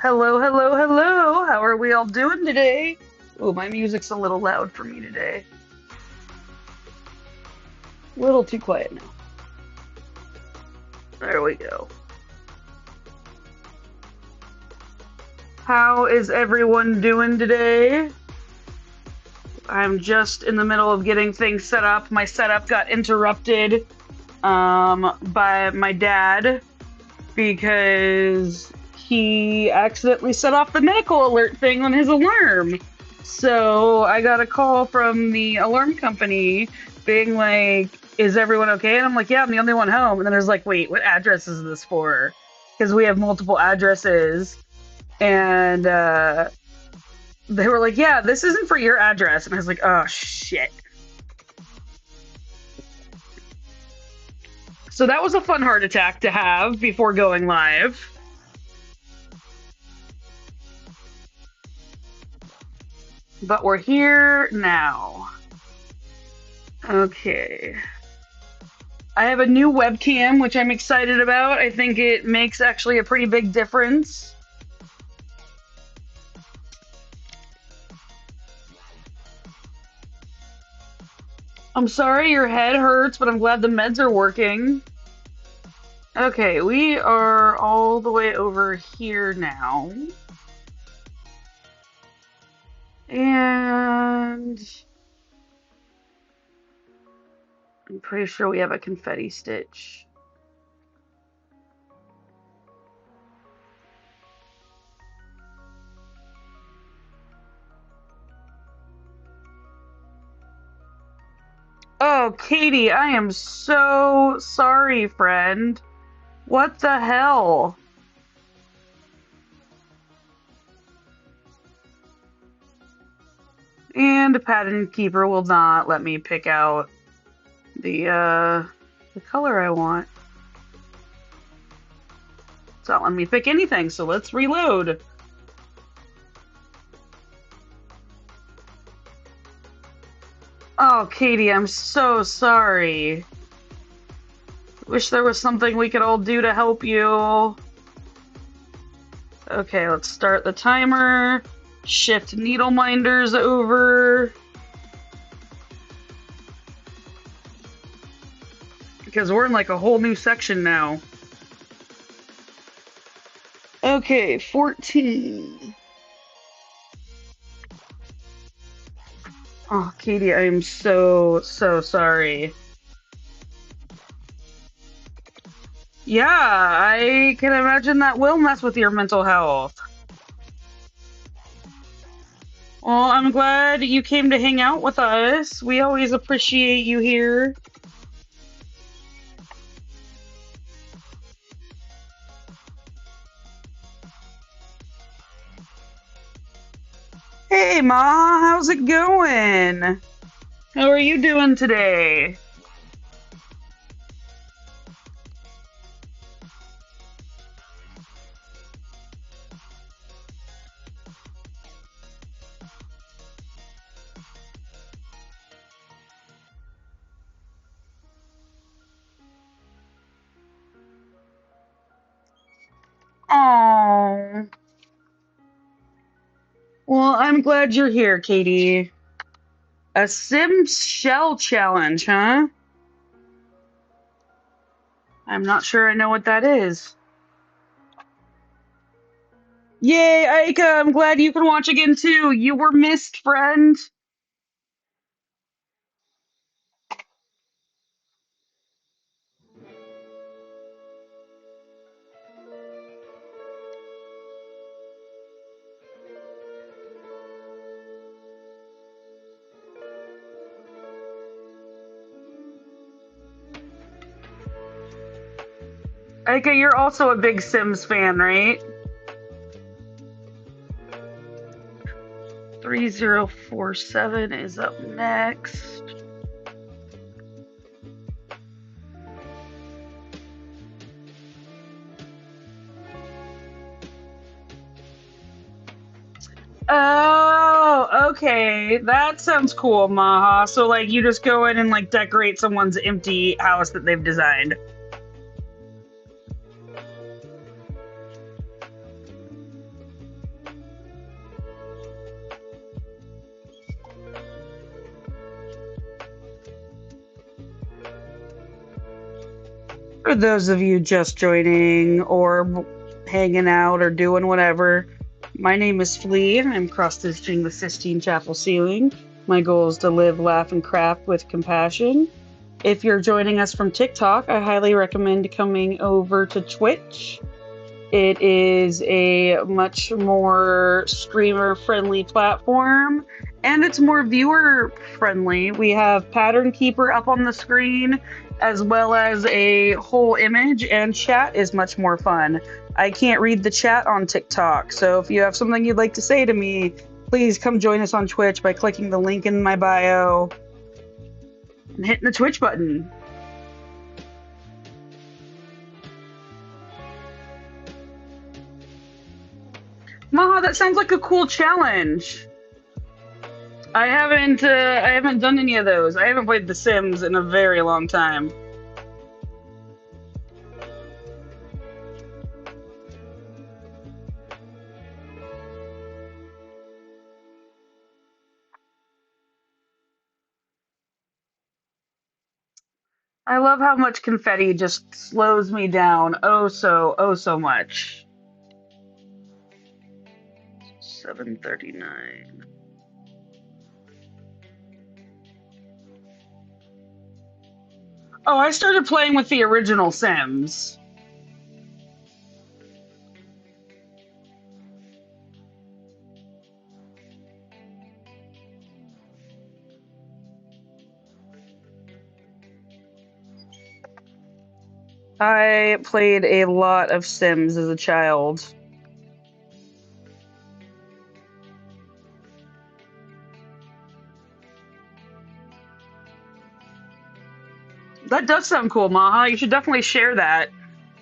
Hello, hello, hello. How are we all doing today? Oh, my music's a little loud for me today. A little too quiet now. There we go. How is everyone doing today? I'm just in the middle of getting things set up. My setup got interrupted by my dad because he accidentally set off the medical alert thing on his alarm. So I got a call from the alarm company being like, is everyone okay? And I'm like, yeah, I'm the only one home. And then there's like, wait, what address is this for? Because we have multiple addresses. And they were like, yeah, this isn't for your address. And I was like, oh, shit. So that was a fun heart attack to have before going live. But we're here now. Okay. I have a new webcam, which I'm excited about. I think it makes actually a pretty big difference. I'm sorry your head hurts, but I'm glad the meds are working. Okay, we are all the way over here now. And I'm pretty sure we have a confetti stitch. Oh, Katie, I am so sorry, friend. What the hell? And Pattern Keeper will not let me pick out the color I want. It's not letting me pick anything, so let's reload. Oh, Katie, I'm so sorry. Wish there was something we could all do to help you. Okay, let's start the timer. Shift needle minders over. Because we're in like a whole new section now. Okay, 14. Oh, Katie, I am so sorry. Yeah, I can imagine that will mess with your mental health. Well, I'm glad you came to hang out with us. We always appreciate you here. Hey, Ma, how's it going? How are you doing today? Oh. Well, I'm glad you're here, Katie. A Sims shell challenge, huh? I'm not sure I know what that is. Yay, Aika, I'm glad you can watch again too. You were missed, friend. Aika, you're also a big Sims fan, right? 3047 is up next. Oh, okay. That sounds cool, Maha. So, like, you just go in and, like, decorate someone's empty house that they've designed. For those of you just joining or hanging out or doing whatever, my name is Flea. I'm cross-stitching the Sistine Chapel ceiling. My goal is to live, laugh, and craft with compassion. If you're joining us from TikTok, I highly recommend coming over to Twitch. It is a much more streamer-friendly platform, and it's more viewer-friendly. We have Pattern Keeper up on the screen, as well as a whole image, and chat is much more fun. I can't read the chat on TikTok, so if you have something you'd like to say to me, please come join us on Twitch by clicking the link in my bio and hitting the Twitch button. Maha, that sounds like a cool challenge. I haven't done any of those. I haven't played The Sims in a very long time. I love how much confetti just slows me down oh so much. 7:39. Oh, I started playing with the original Sims. I played a lot of Sims as a child. That does sound cool, Maha. You should definitely share that.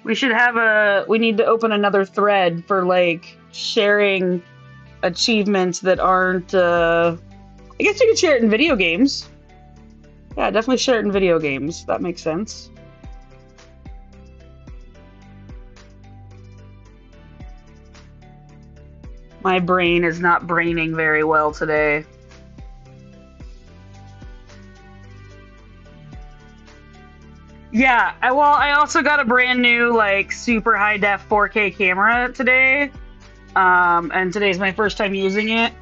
We need to open another thread for like sharing achievements that aren't I guess you could share it in video games. Yeah, definitely share it in video games. That makes sense. My brain is not braining very well today. Yeah, I also got a brand new like super high def 4K camera today. And today's my first time using it.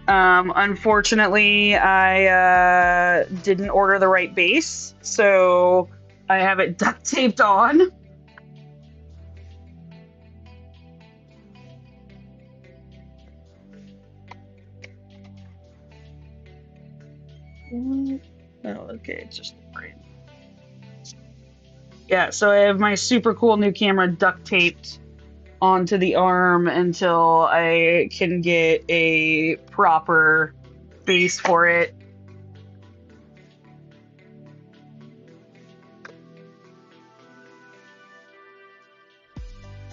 Unfortunately, I didn't order the right base, so I have it duct taped on. Oh, okay, it's just the frame. Yeah, so I have my super cool new camera duct taped onto the arm until I can get a proper base for it.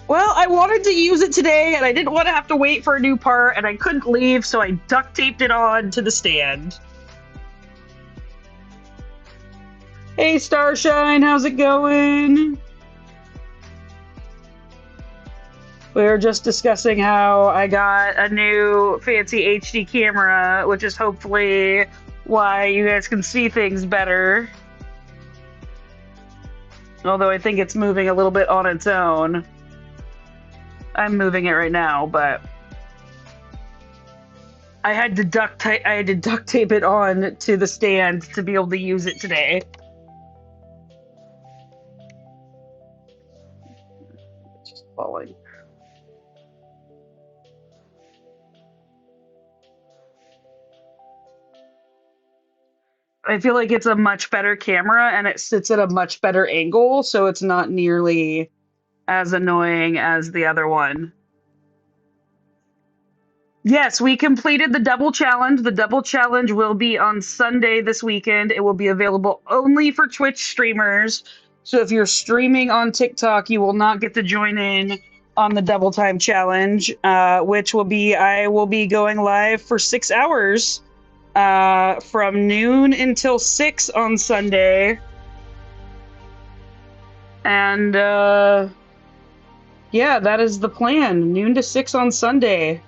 Well, I wanted to use it today, and I didn't want to have to wait for a new part, and I couldn't leave, so I duct taped it on to the stand. Hey, Starshine, how's it going? We were just discussing how I got a new fancy HD camera, which is hopefully why you guys can see things better. Although I think it's moving a little bit on its own. I'm moving it right now, but I had to duct tape it on to the stand to be able to use it today. It's just falling. I feel like it's a much better camera and it sits at a much better angle, so it's not nearly as annoying as the other one. Yes, we completed the double challenge. The double challenge will be on Sunday this weekend. It will be available only for Twitch streamers. So if you're streaming on TikTok, you will not get to join in on the double time challenge, which will be I will be going live for 6 hours from noon until 6 on Sunday. And yeah, that is the plan. Noon to 6 on Sunday.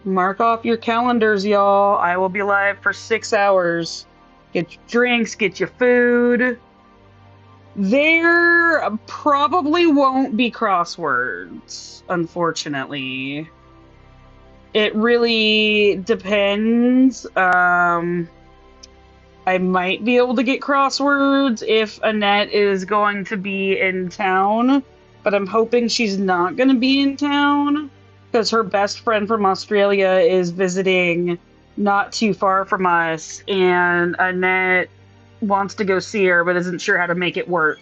Mark off your calendars, y'all. I will be live for 6 hours. get your drinks, get your food. There probably won't be crosswords, unfortunately. It really depends. I might be able to get crosswords if Annette is going to be in town, but I'm hoping she's not going to be in town because her best friend from Australia is visiting not too far from us, and Annette wants to go see her but isn't sure how to make it work.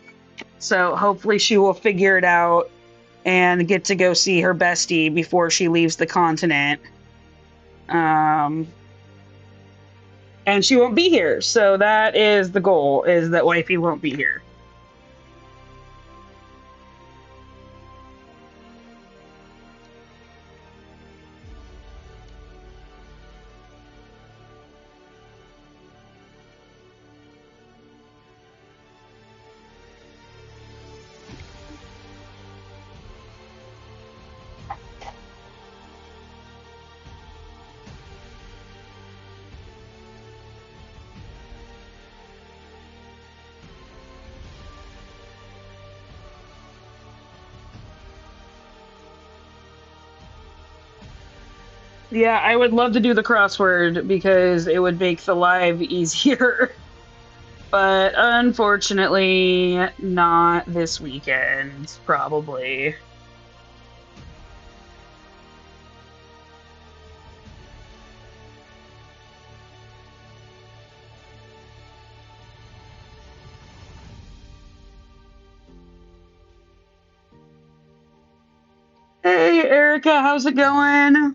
So hopefully she will figure it out and get to go see her bestie before she leaves the continent. And she won't be here, so that is the goal, is that wifey won't be here. Yeah, I would love to do the crossword because it would make the live easier. But unfortunately, not this weekend, probably. Hey, Erica, how's it going?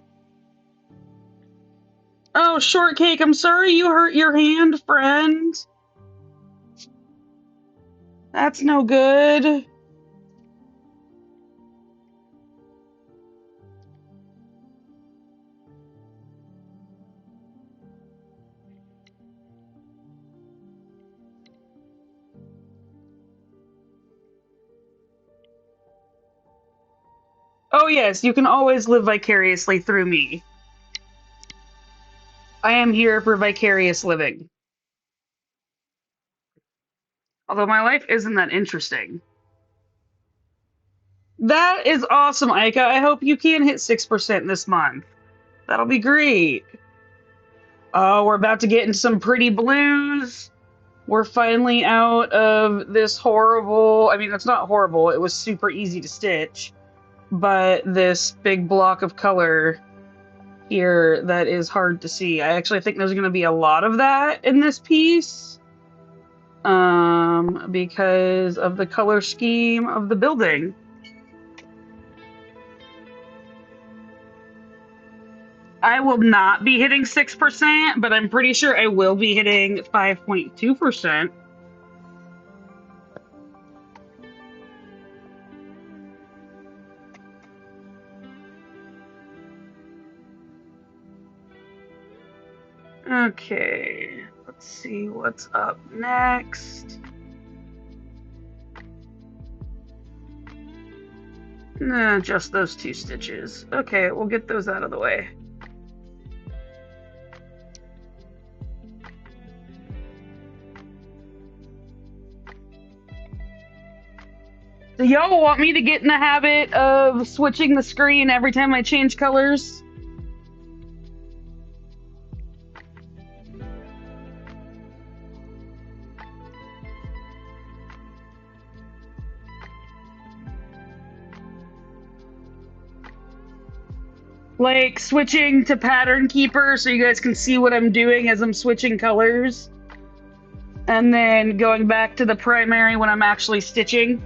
Oh, Shortcake, I'm sorry you hurt your hand, friend. That's no good. Oh, yes, you can always live vicariously through me. I am here for vicarious living. Although my life isn't that interesting. That is awesome, Aika. I hope you can hit 6% this month. That'll be great. Oh, we're about to get into some pretty blues. We're finally out of this horrible... I mean, it's not horrible. It was super easy to stitch. But this big block of color here that is hard to see. I actually think there's going to be a lot of that in this piece. Because of the color scheme of the building. I will not be hitting 6%, but I'm pretty sure I will be hitting 5.2%. Okay, let's see what's up next. Just those 2 stitches. Okay, we'll get those out of the way. So y'all want me to get in the habit of switching the screen every time I change colors? Like switching to Pattern Keeper so you guys can see what I'm doing as I'm switching colors. And then going back to the primary when I'm actually stitching.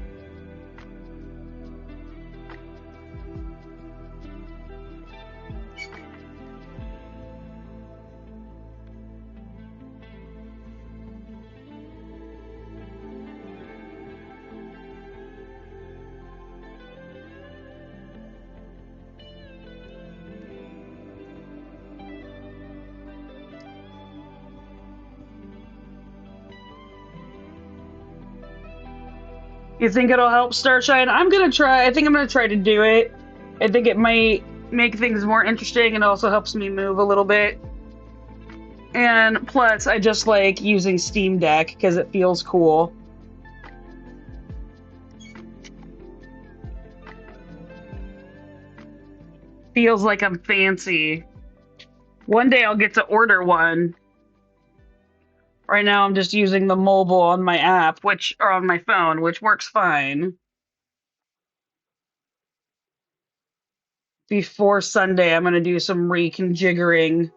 You think it'll help Starshine? I'm gonna try. I think I'm gonna try to do it. I think it might make things more interesting and also helps me move a little bit. And plus, I just like using Steam Deck because it feels cool. Feels like I'm fancy. One day I'll get to order one. Right now I'm just using the mobile on my app, or on my phone, which works fine. Before Sunday, I'm going to do some reconfiguring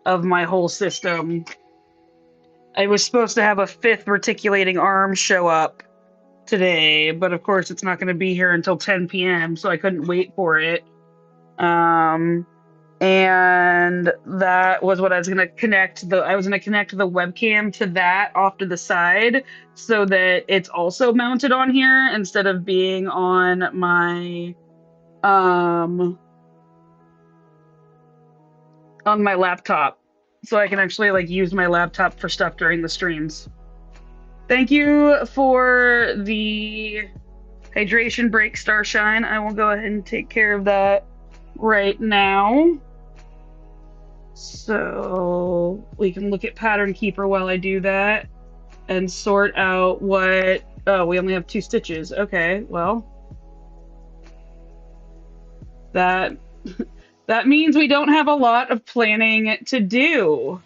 of my whole system. I was supposed to have a 5th reticulating arm show up today, but of course it's not going to be here until 10 p.m., so I couldn't wait for it. And that was what I was going to connect the webcam to that off to the side so that it's also mounted on here instead of being on my laptop, so I can actually like use my laptop for stuff during the streams. Thank you for the hydration break, Starshine. I will go ahead and take care of that right now. So we can look at Pattern Keeper while I do that and sort out what... Oh, we only have 2 stitches. Okay, well. That means we don't have a lot of planning to do.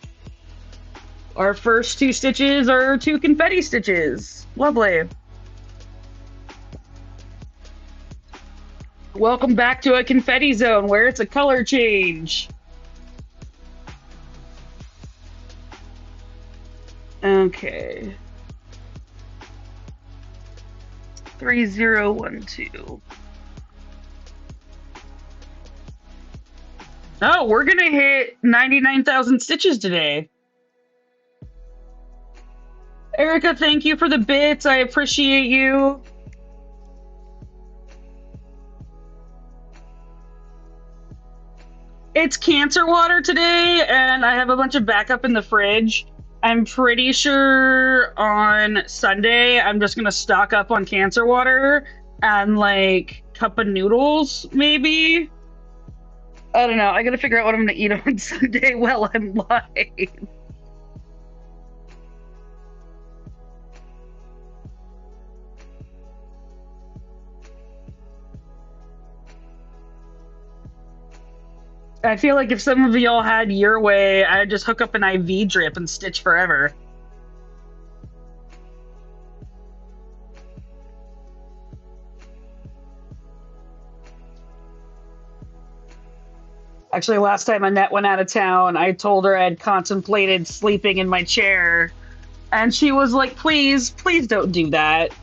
Our first 2 stitches are 2 confetti stitches. Lovely. Welcome back to a confetti zone where it's a color change. Okay. 3012. Oh, we're gonna hit 99,000 stitches today. Erica, thank you for the bits. I appreciate you. It's cancer water today, and I have a bunch of backup in the fridge. I'm pretty sure on Sunday I'm just gonna stock up on cancer water and like cup of noodles, maybe. I don't know. I gotta figure out what I'm gonna eat on Sunday while I'm live. I feel like if some of y'all had your way, I'd just hook up an IV drip and stitch forever. Actually, last time Annette went out of town, I told her I'd contemplated sleeping in my chair. And she was like, please, please don't do that.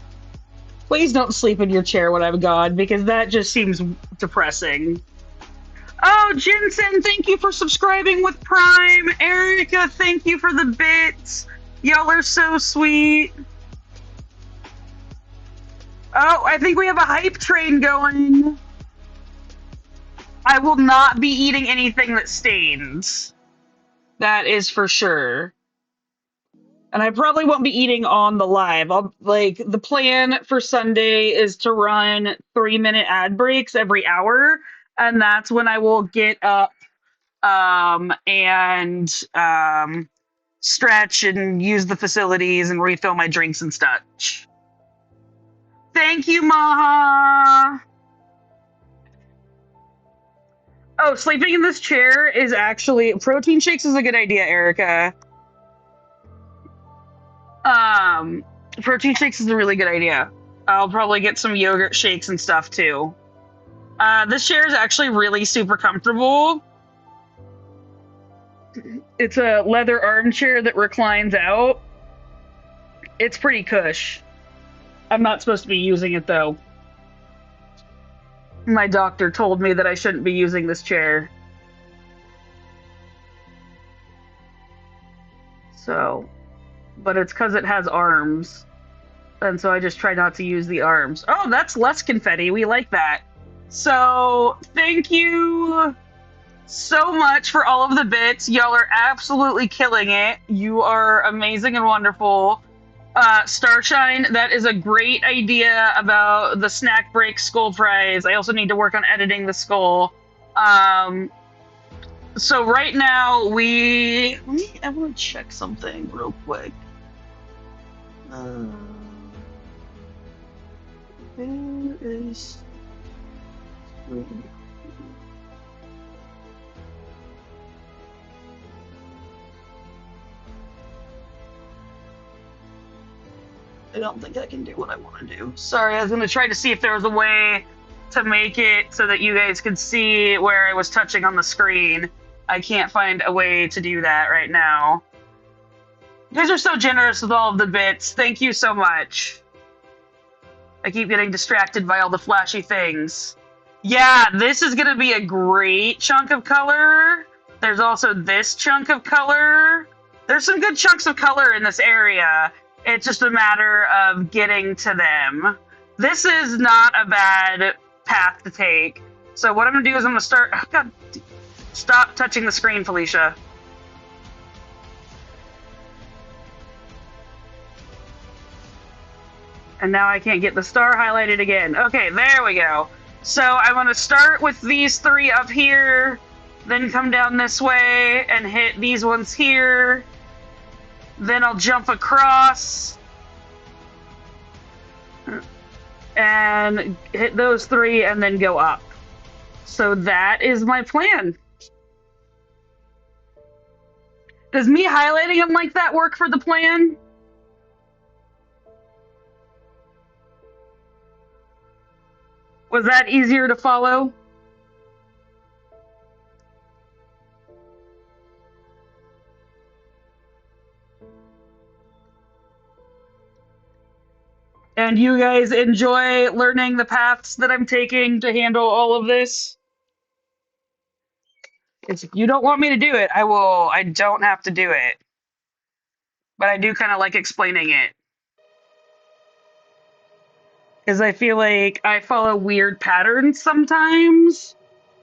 Please don't sleep in your chair when I'm gone, because that just seems depressing. Oh, Jensen, thank you for subscribing with Prime. Erica, thank you for the bits. Y'all are so sweet. Oh, I think we have a hype train going. I will not be eating anything that stains. That is for sure. And I probably won't be eating on the live. The plan for Sunday is to run 3-minute ad breaks every hour, and that's when I will get up and stretch and use the facilities and refill my drinks and such. Thank you, Maha. Oh, sleeping in this chair is actually... Protein shakes is a good idea, Erica. Protein shakes is a really good idea. I'll probably get some yogurt shakes and stuff, too. This chair is actually really super comfortable. It's a leather armchair that reclines out. It's pretty cush. I'm not supposed to be using it, though. My doctor told me that I shouldn't be using this chair. So, but it's because it has arms. And so I just try not to use the arms. Oh, that's less confetti. We like that. So, thank you so much for all of the bits. Y'all are absolutely killing it. You are amazing and wonderful. Starshine, that is a great idea about the snack break skull prize. I also need to work on editing the skull. So right now I want to check something real quick. Where is I don't think I can do what I want to do. Sorry, I was going to try to see if there was a way to make it so that you guys could see where I was touching on the screen. I can't find a way to do that right now. You guys are so generous with all of the bits. Thank you so much. I keep getting distracted by all the flashy things. Yeah, this is going to be a great chunk of color. There's also this chunk of color. There's some good chunks of color in this area. It's just a matter of getting to them. This is not a bad path to take. So what I'm going to do is I'm going to start... Oh, God, stop touching the screen, Felicia. And now I can't get the star highlighted again. Okay, there we go. So I want to start with these three up here, then come down this way and hit these ones here. Then I'll jump across and hit those three and then go up. So that is my plan. Does me highlighting them like that work for the plan? Was that easier to follow? And you guys enjoy learning the paths that I'm taking to handle all of this? If you don't want me to do it, I don't have to do it. But I do kind of like explaining it. Because I feel like I follow weird patterns sometimes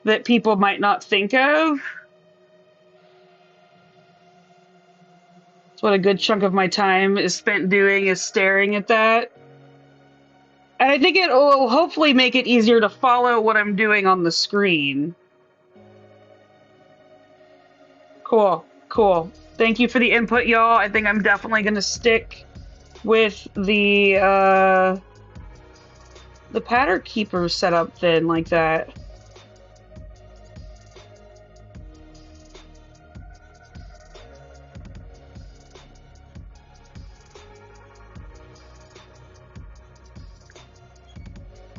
that people might not think of. That's what a good chunk of my time is spent doing, is staring at that. And I think it will hopefully make it easier to follow what I'm doing on the screen. Cool, cool. Thank you for the input, y'all. I think I'm definitely going to stick with the pattern keeper setup then, like that.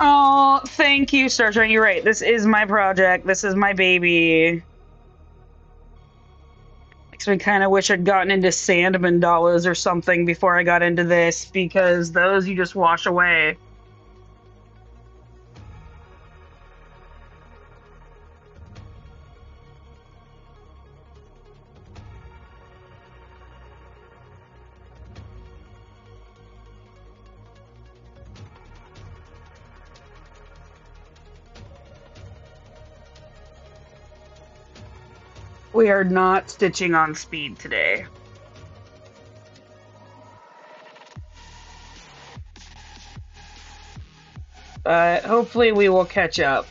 Oh, thank you, Star Trek. You're right. This is my project. This is my baby. Makes me kind of wish I'd gotten into sand mandalas or something before I got into this, because those you just wash away. We are not stitching on speed today. But hopefully we will catch up.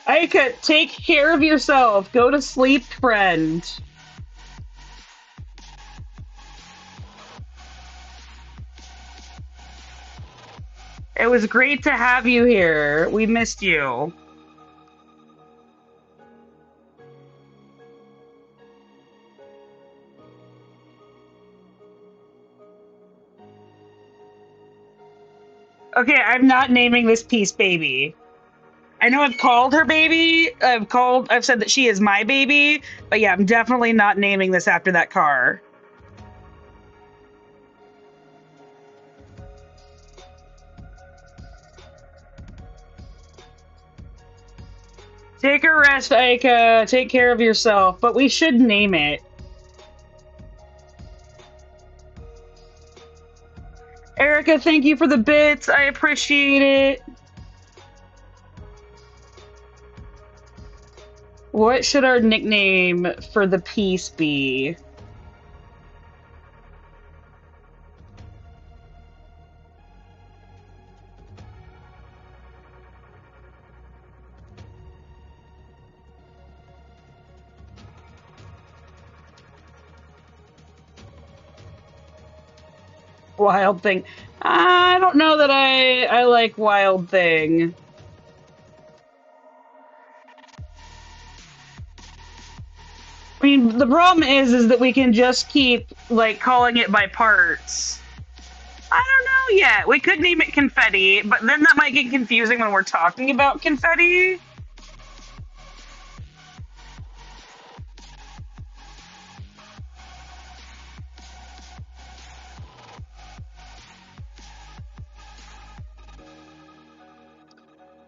Aika, take care of yourself. Go to sleep, friend. It was great to have you here. We missed you. Okay, I'm not naming this piece baby. I know I've called her baby. I've said that she is my baby, but yeah, I'm definitely not naming this after that car. Take a rest, Aika. Take care of yourself, but we should name it. Erica, thank you for the bits. I appreciate it. What should our nickname for the piece be? Wild Thing. I don't know that I like Wild Thing. I mean, the problem is that we can just keep, like, calling it by parts. I don't know yet. We could name it Confetti, but then that might get confusing when we're talking about confetti.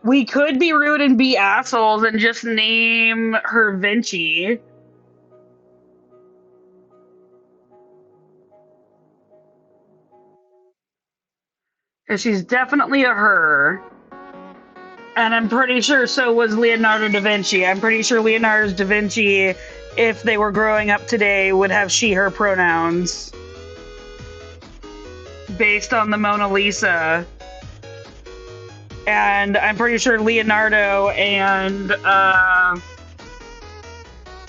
We could be rude and be assholes and just name her Vinci. Because she's definitely a her. And I'm pretty sure so was Leonardo da Vinci. I'm pretty sure Leonardo da Vinci, if they were growing up today, would have she, her pronouns. Based on the Mona Lisa. And I'm pretty sure Leonardo and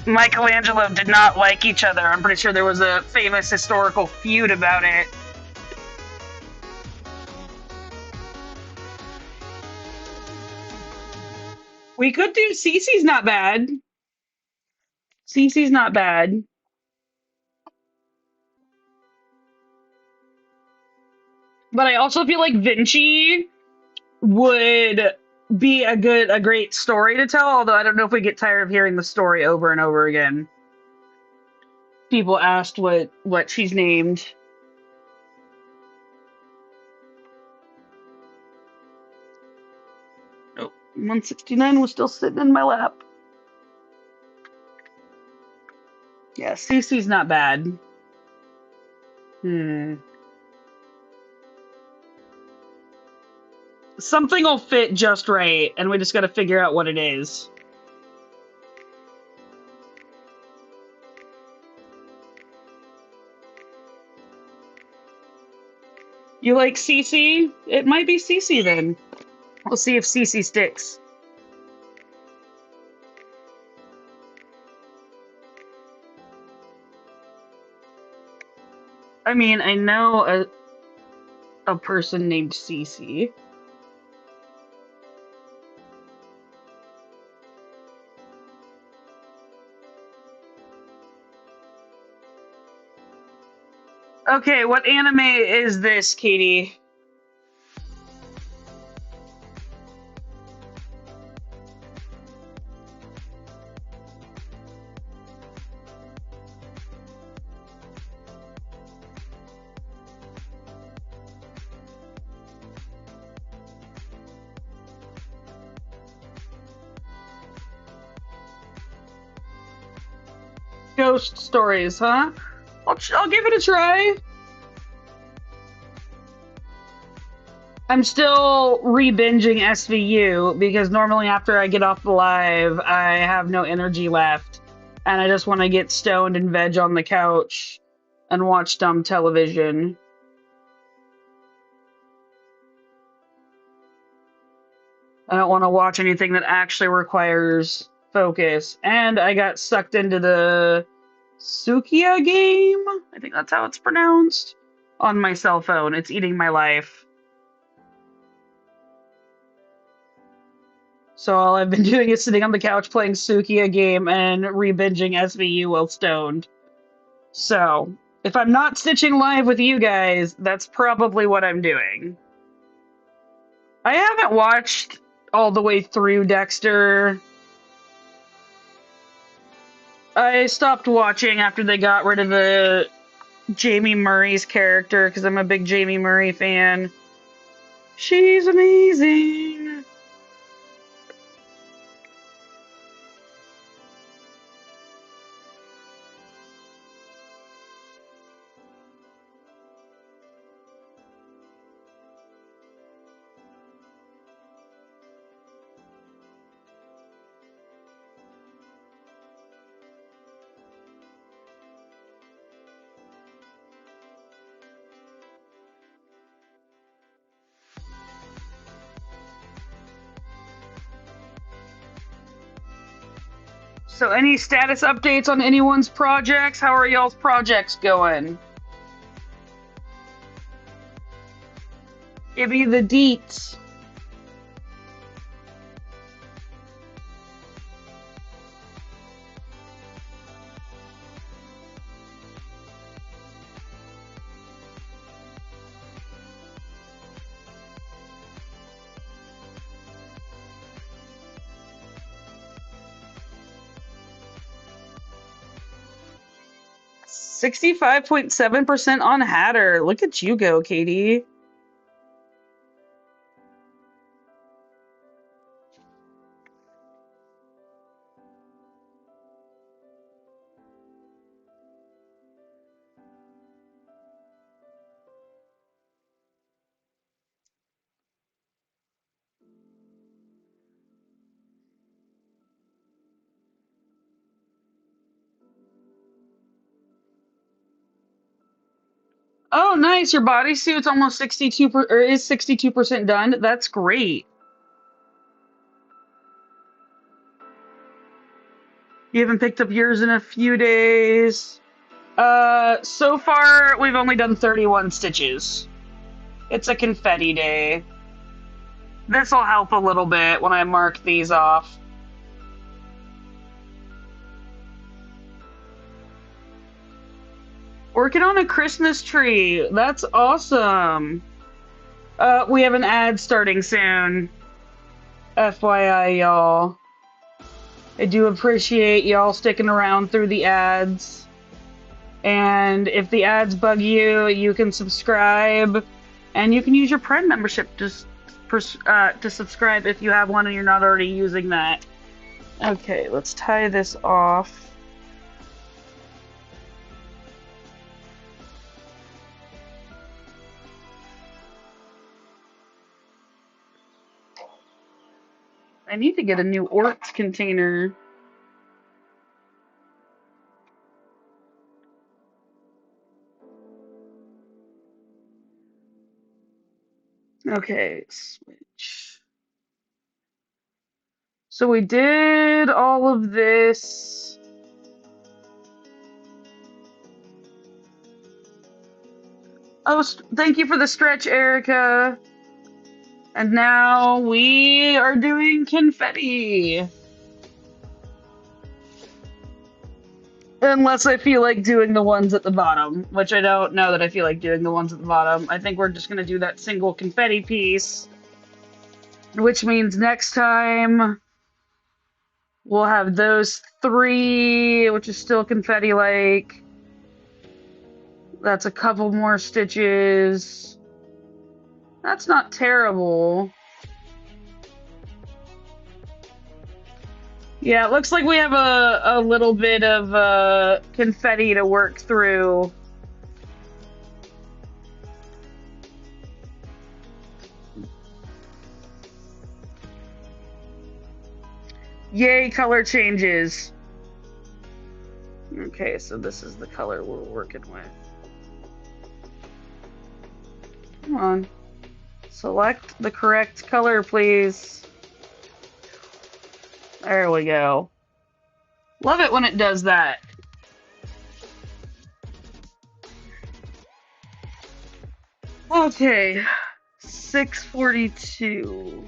Michelangelo did not like each other. I'm pretty sure there was a famous historical feud about it. We could do Cece's not bad. Cece's not bad. But I also feel like Vinci would be a great story to tell, although I don't know if we get tired of hearing the story over and over again. People asked what she's named. Oh, 169 was still sitting in my lap. Yeah, Cece's not bad. Something will fit just right, and we just gotta figure out what it is. You like Cece? It might be Cece then. We'll see if Cece sticks. I mean, I know a person named Cece. Okay, what anime is this, Katie? Ghost stories, huh? I'll give it a try. I'm still re-binging SVU because normally after I get off the live, I have no energy left. And I just want to get stoned and veg on the couch and watch dumb television. I don't want to watch anything that actually requires focus. And I got sucked into the Sukia game. I think that's how it's pronounced. On my cell phone. It's eating my life. So all I've been doing is sitting on the couch playing Sukia game and re-binging SVU while stoned. So, if I'm not stitching live with you guys, that's probably what I'm doing. I haven't watched all the way through Dexter. I stopped watching after they got rid of the Jamie Murray's character because I'm a big Jamie Murray fan. She's amazing. So any status updates on anyone's projects? How are y'all's projects going? Give me the deets. $65.7% on Hatter. Look at you go, Katie. Oh, nice. Your bodysuit's almost 62 or is 62% done. That's great. You haven't picked up yours in a few days. So far we've only done 31 stitches. It's a confetti day. This'll help a little bit when I mark these off. Working on a Christmas tree. That's awesome. We have an ad starting soon. FYI, y'all. I do appreciate y'all sticking around through the ads. And if the ads bug you, you can subscribe. And you can use your Prime membership to subscribe if you have one and you're not already using that. Okay, let's tie this off. I need to get a new Orts container. Okay, switch. So we did all of this. Oh, thank you for the stretch, Erica. And now we are doing confetti. Unless I feel like doing the ones at the bottom, which I don't know that I feel like doing the ones at the bottom. I think we're just going to do that single confetti piece, which means next time we'll have those 3, which is still confetti-like. That's a couple more stitches. That's not terrible. Yeah, it looks like we have a little bit of confetti to work through. Yay, color changes. Okay, so this is the color we're working with. Come on. Select the correct color, please. There we go. Love it when it does that. Okay, 642.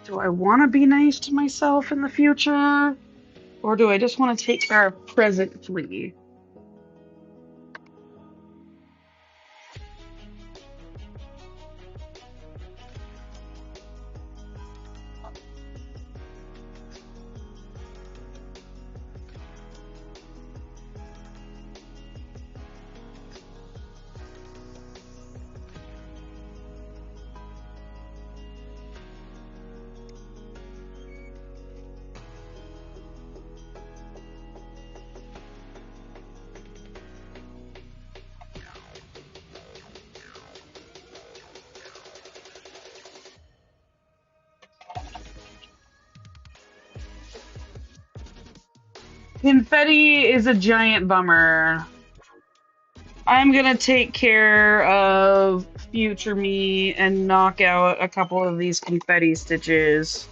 Do I want to be nice to myself in the future? Or do I just want to take care of presently? Confetti is a giant bummer. I'm gonna take care of future me and knock out a couple of these confetti stitches.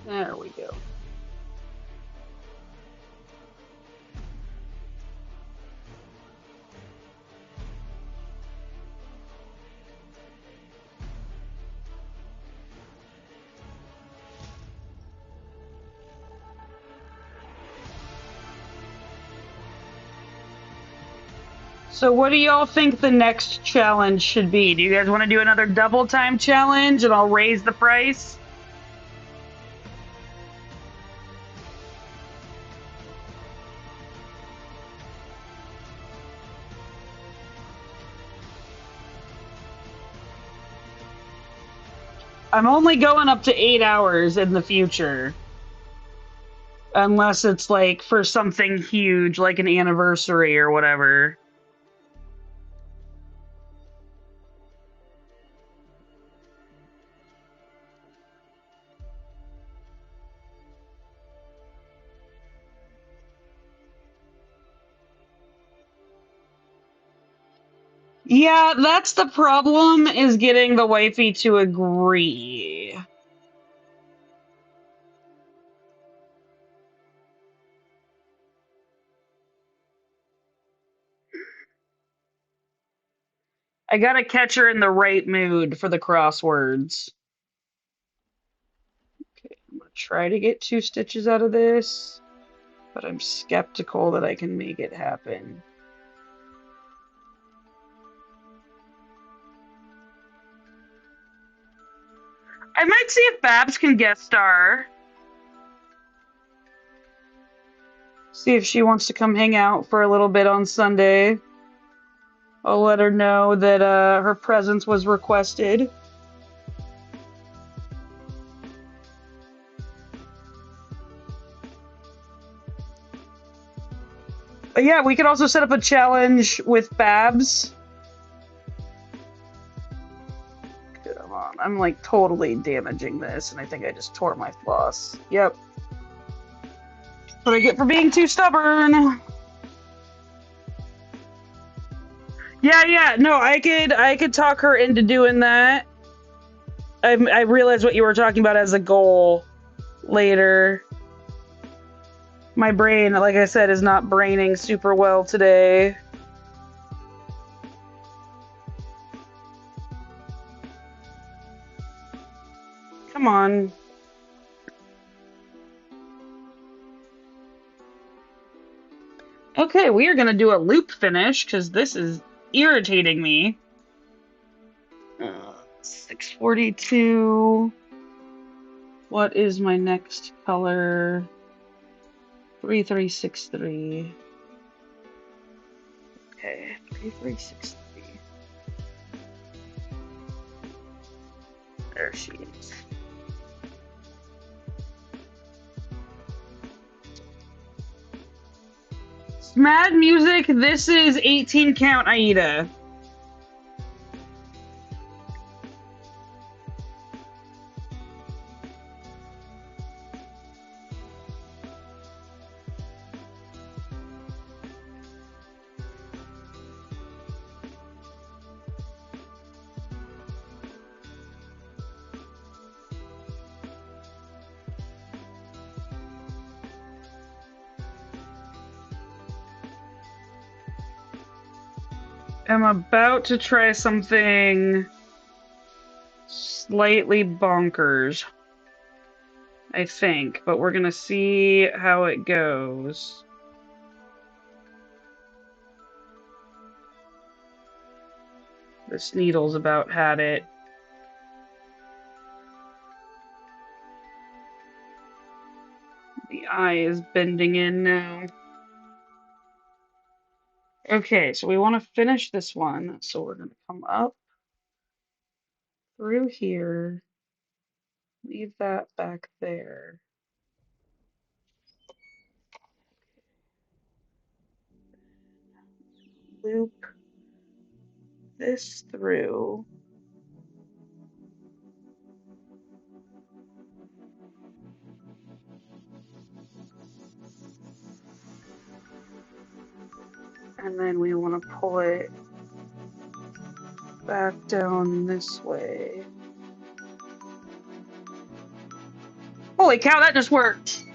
There we go. So what do y'all think the next challenge should be? Do you guys want to do another double time challenge and I'll raise the price? I'm only going up to 8 hours in the future. Unless it's like for something huge, like an anniversary or whatever. Yeah, that's the problem, is getting the wifey to agree. I gotta catch her in the right mood for the crosswords. Okay, I'm gonna try to get 2 stitches out of this, but I'm skeptical that I can make it happen. I might see if Babs can guest star. See if she wants to come hang out for a little bit on Sunday. I'll let her know that her presence was requested. But yeah, we could also set up a challenge with Babs. Come on, I'm like totally damaging this, and I think I just tore my floss. Yep. What I get for being too stubborn. Yeah, no, I could talk her into doing that. I realized what you were talking about as a goal later. My brain, like I said, is not braining super well today. Come on. Okay, we are going to do a loop finish because this is irritating me. 642. What is my next color? 3363. Okay, 3363. There she is. Mad Music, this is 18 count Aida. I'm about to try something slightly bonkers, I think, but we're gonna see how it goes. This needle's about had it. The eye is bending in now. Okay, so we want to finish this one, so we're going to come up through here, leave that back there. Loop this through. And then we want to pull it back down this way. Holy cow, that just worked!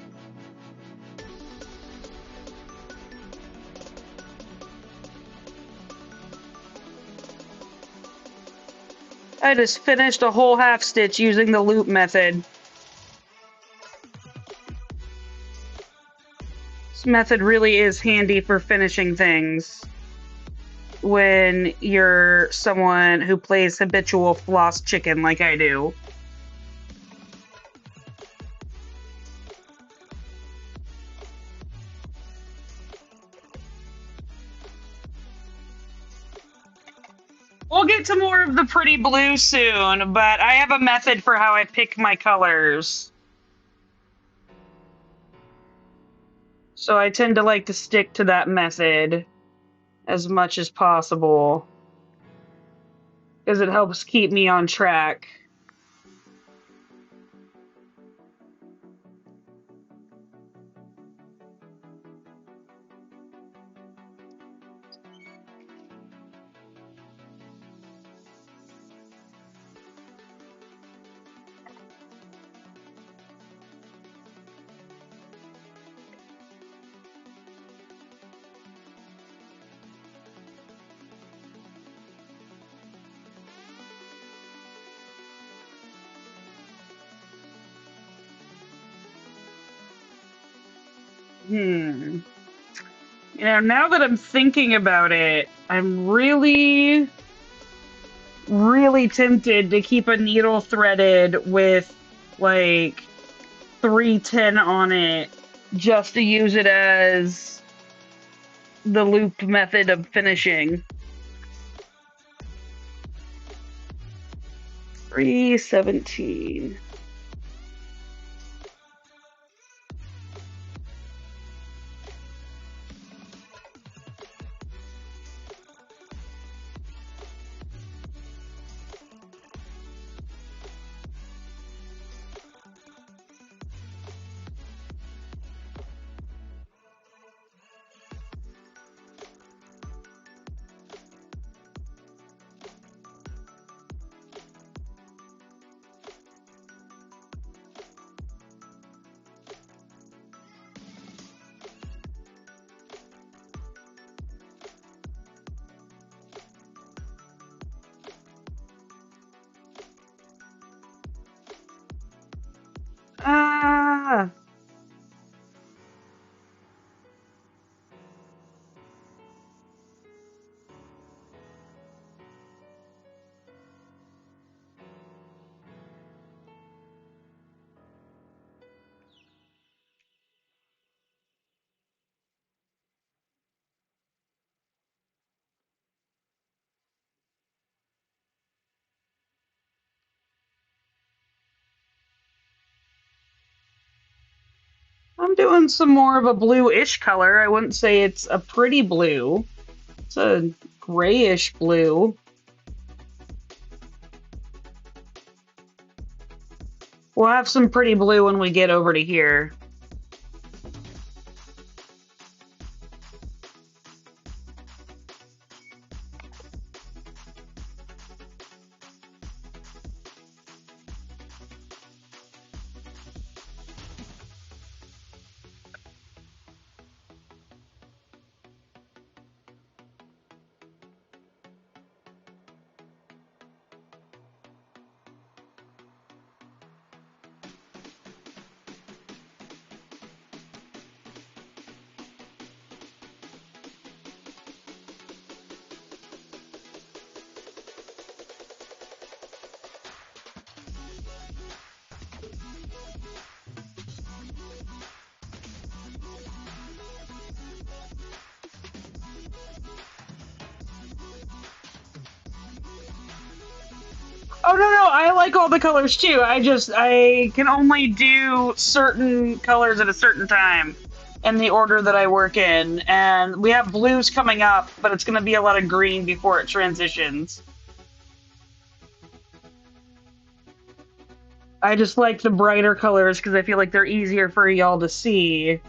I just finished a whole half stitch using the loop method. This method really is handy for finishing things when you're someone who plays habitual floss chicken like I do. We'll get to more of the pretty blue soon, but I have a method for how I pick my colors. So I tend to like to stick to that method as much as possible because it helps keep me on track. You know, now that I'm thinking about it, I'm really tempted to keep a needle threaded with like 310 on it just to use it as the loop method of finishing. 317. I'm doing some more of a blue-ish color. I wouldn't say it's a pretty blue. It's a grayish blue. We'll have some pretty blue when we get over to here. Oh no, I like all the colors too. I can only do certain colors at a certain time in the order that I work in. And we have blues coming up, but it's gonna be a lot of green before it transitions. I just like the brighter colors because I feel like they're easier for y'all to see.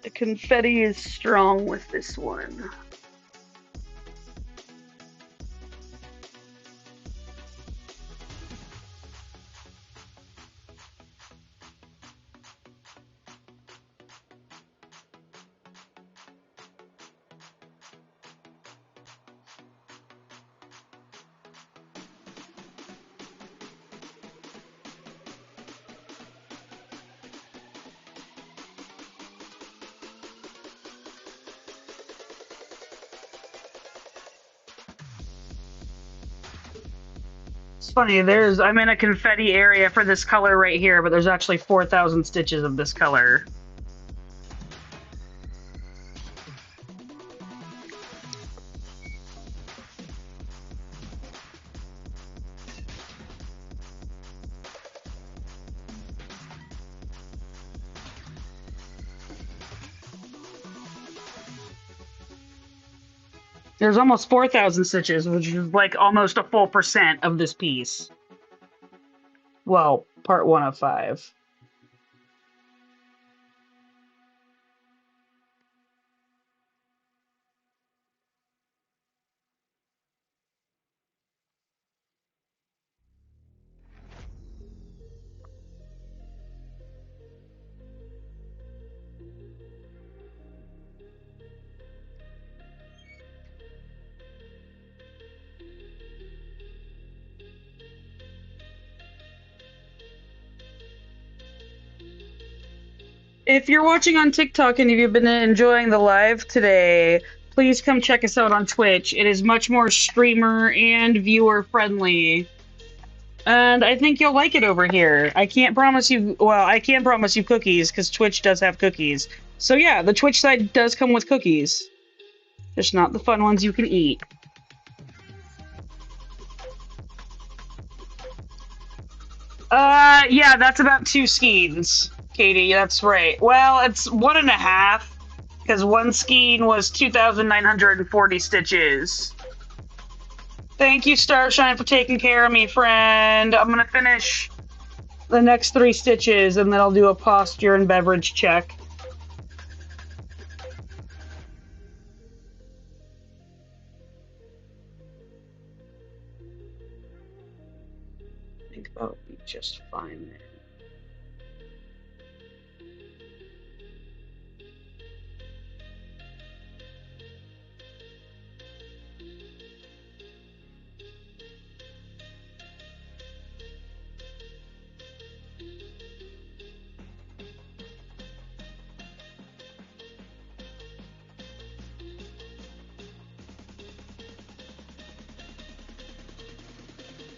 The confetti is strong with this one. It's funny, I'm in a confetti area for this color right here, but there's actually 4,000 stitches of this color. There's almost 4,000 stitches, which is like almost a full percent of this piece. Well, part 1 of 5. If you're watching on TikTok and if you've been enjoying the live today, please come check us out on Twitch. It is much more streamer and viewer friendly. And I think you'll like it over here. I can't promise you, well, I can promise you cookies because Twitch does have cookies. So yeah, the Twitch side does come with cookies. Just not the fun ones you can eat. Yeah, that's about 2 skeins, Katie. That's right. Well, it's 1.5 because one skein was 2,940 stitches. Thank you, Starshine, for taking care of me, friend. I'm gonna finish the next 3 stitches and then I'll do a posture and beverage check. I think that'll be just fine there.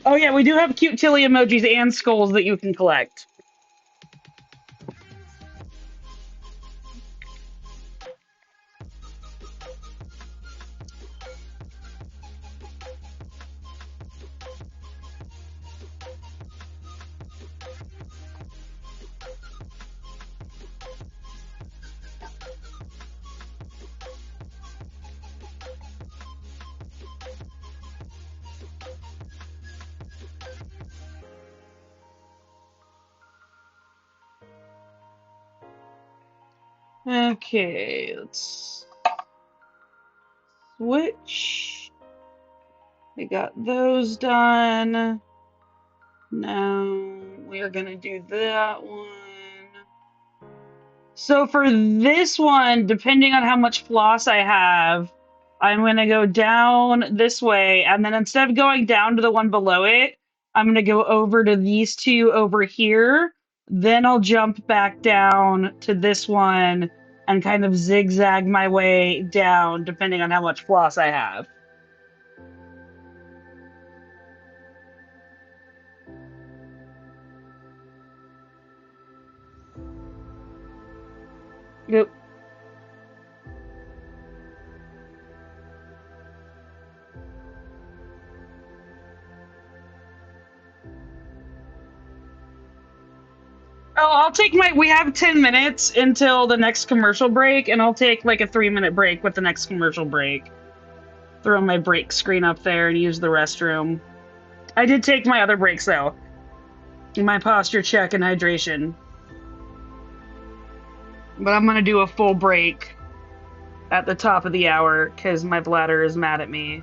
Oh yeah, we do have cute Tilly emojis and skulls that you can collect. Okay, let's switch. We got those done. Now we are gonna do that one. So for this one, depending on how much floss I have, I'm gonna go down this way, and then instead of going down to the one below it, I'm gonna go over to these two over here. Then I'll jump back down to this one and kind of zigzag my way down, depending on how much floss I have. Yep. Oh, I'll take my. We have 10 minutes until the next commercial break, and I'll take like a 3-minute break with the next commercial break. Throw my break screen up there and use the restroom. I did take my other breaks though. My posture check and hydration. But I'm gonna do a full break at the top of the hour because my bladder is mad at me.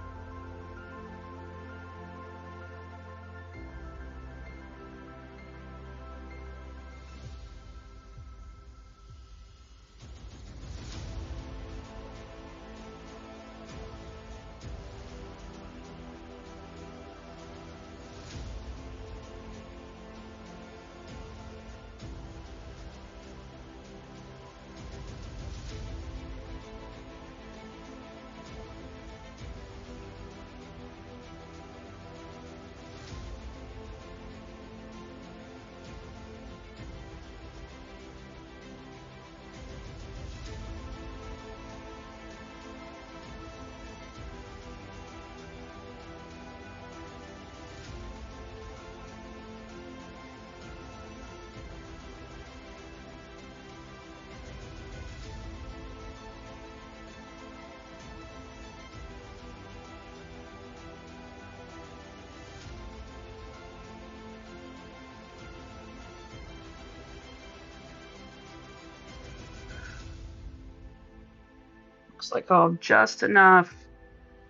Looks like I'll have just enough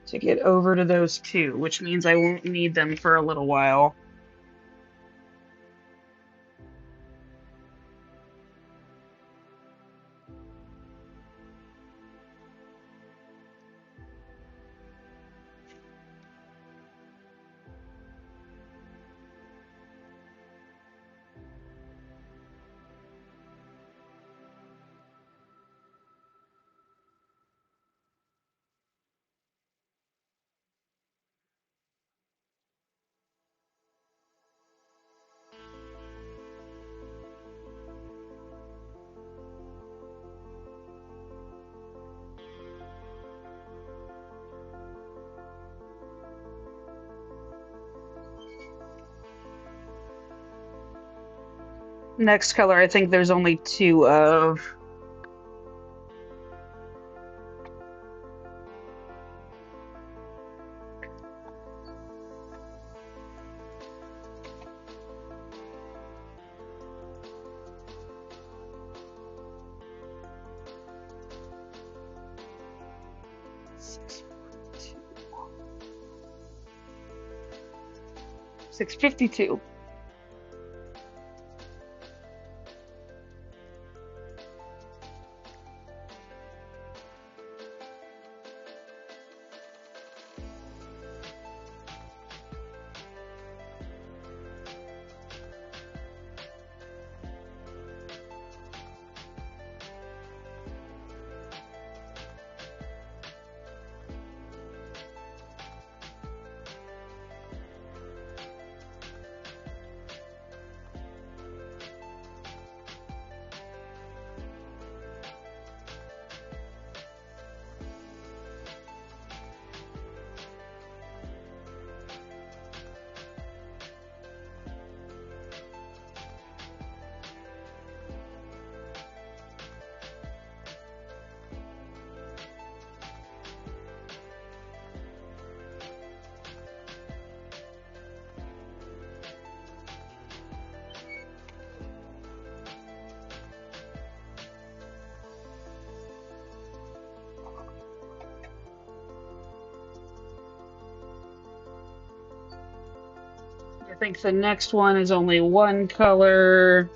to get over to those two, which means I won't need them for a little while. Next color, I think there's only two of. $6.52. think the next one is only one color.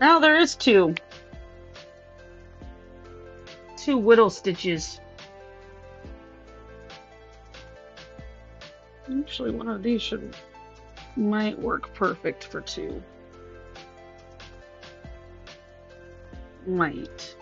Now there is two. Two whittle stitches. Actually, one of these might work perfect for two. Might.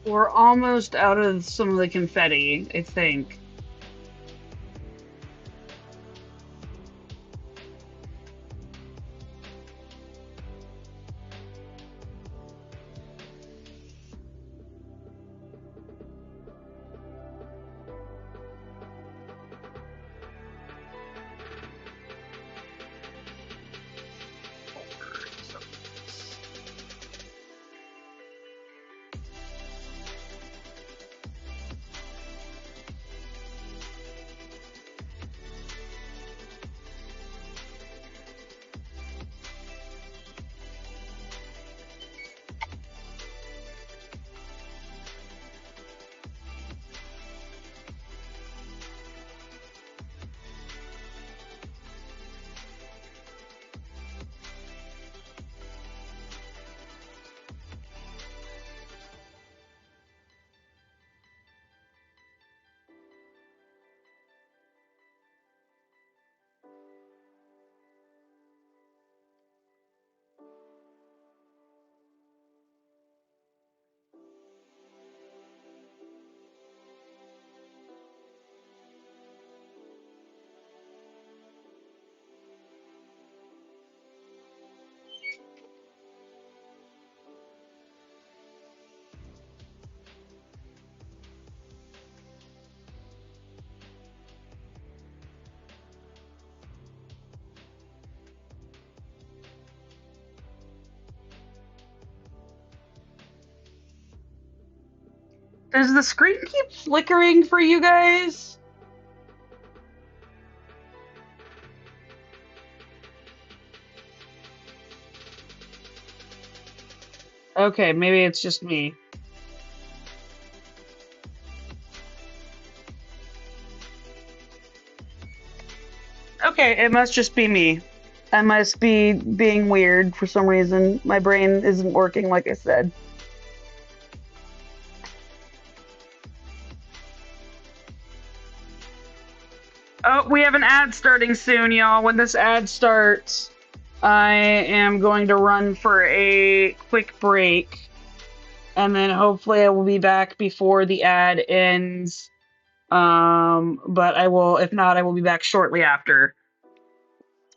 We're almost out of some of the confetti, I think. Does the screen keep flickering for you guys? Okay, maybe it's just me. Okay, it must just be me. I must be being weird for some reason. My brain isn't working like I said. Oh, we have an ad starting soon, y'all. When this ad starts, I am going to run for a quick break. And then hopefully I will be back before the ad ends. But I will, if not, I will be back shortly after.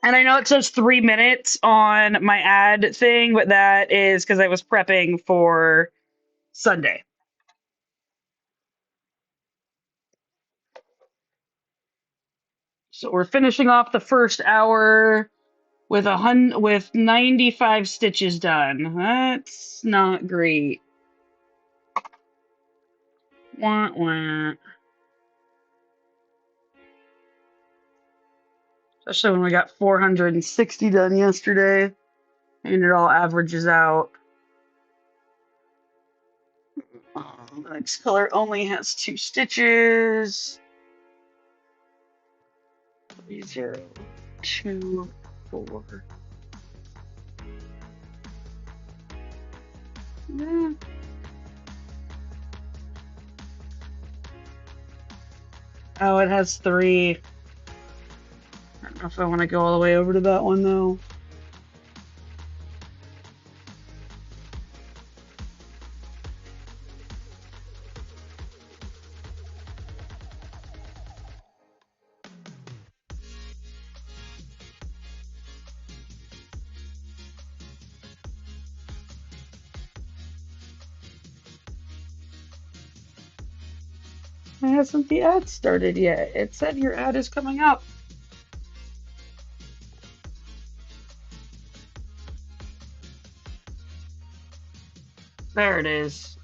And I know it says 3 minutes on my ad thing, but that is because I was prepping for Sunday. So we're finishing off the first hour with 95 stitches done. That's not great. Wah, wah. Especially when we got 460 done yesterday, and it all averages out. The next color only has 2 stitches. 3, 0, 2, 4. Yeah. Oh, it has 3. I don't know if I want to go all the way over to that one though. Why hasn't the ad started yet? It said your ad is coming up. There it is.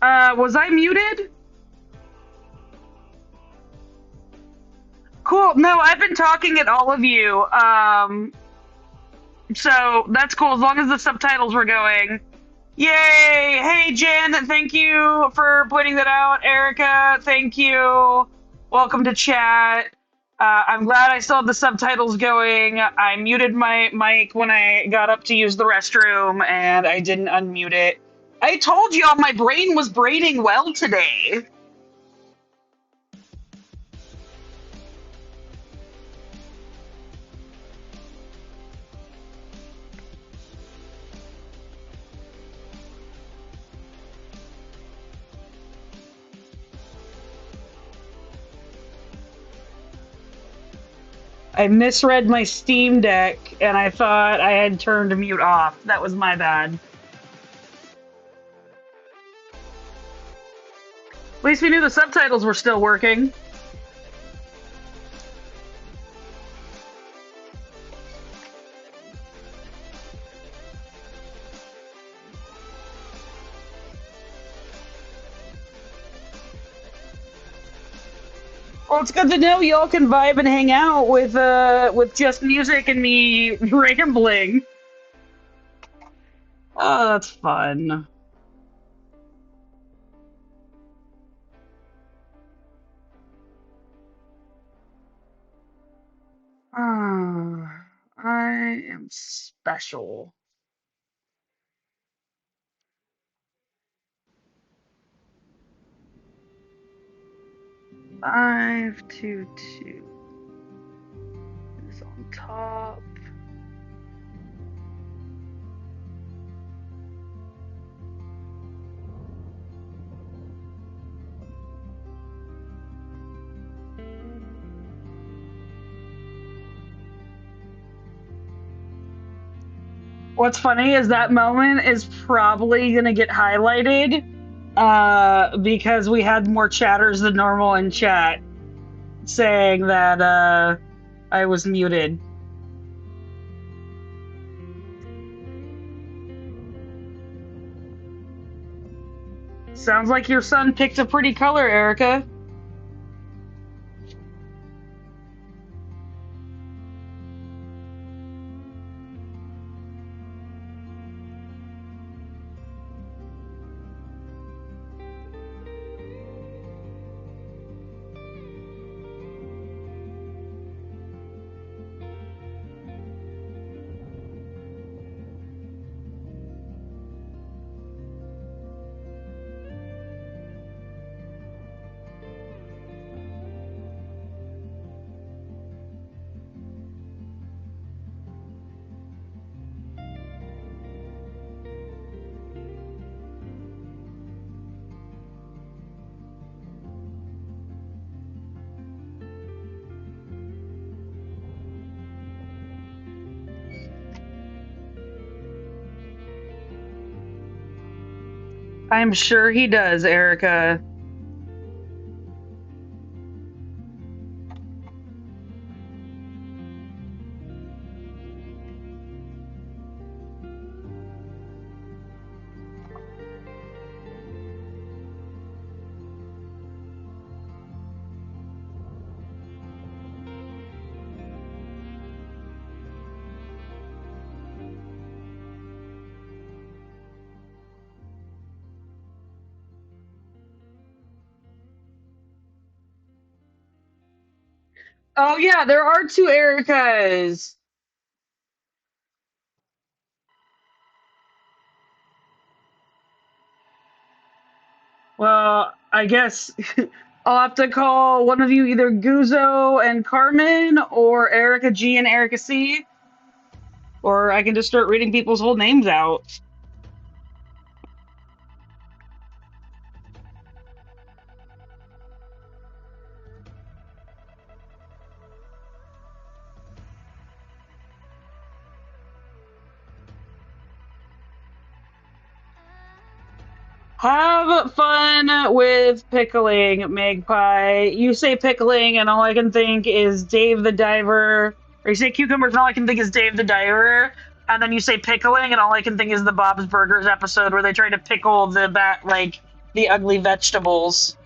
Was I muted? Cool. No, I've been talking at all of you. So that's cool as long as the subtitles were going. Yay! Hey, Jen, thank you for pointing that out. Erica, thank you. Welcome to chat. I'm glad I still have the subtitles going. I muted my mic when I got up to use the restroom, and I didn't unmute it. I told y'all my brain was braining well today. I misread my Steam Deck, and I thought I had turned mute off. That was my bad. At least we knew the subtitles were still working. Well, it's good to know y'all can vibe and hang out with just music and me rambling. Oh, that's fun. I am special. 522 is on top. What's funny is that moment is probably gonna get highlighted because we had more chatters than normal in chat saying that I was muted. Sounds like your son picked a pretty color, Erica. I'm sure he does, Erica. Oh yeah, there are two Ericas. Well, I guess I'll have to call one of you either Guzo and Carmen or Erica G and Erica C. Or I can just start reading people's whole names out. Have fun with pickling, Magpie. You say pickling, and all I can think is Dave the Diver. Or you say cucumbers, and all I can think is Dave the Diver. And then you say pickling, and all I can think is the Bob's Burgers episode where they try to pickle the bat, like the ugly vegetables.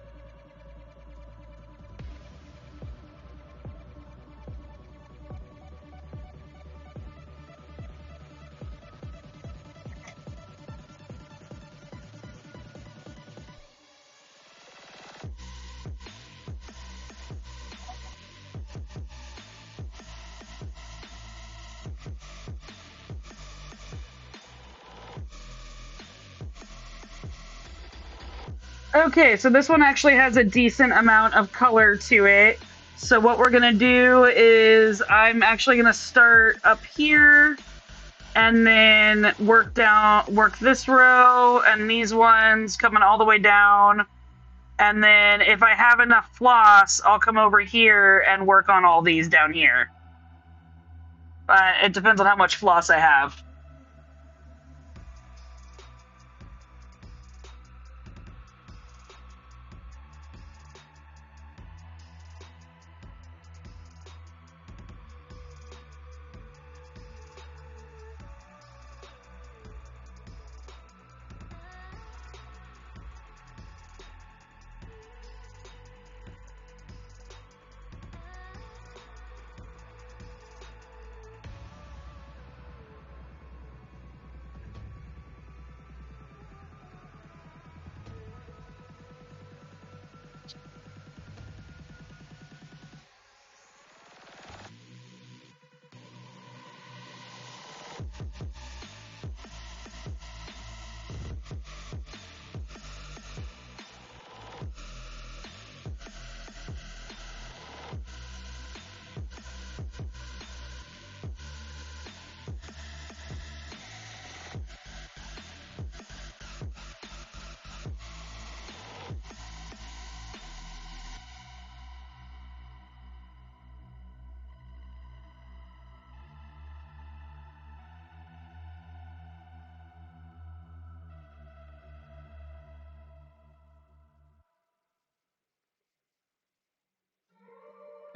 Okay, so this one actually has a decent amount of color to it. So what we're gonna do is I'm actually gonna start up here and then work this row and these ones coming all the way down. And then if I have enough floss, I'll come over here and work on all these down here. It depends on how much floss I have.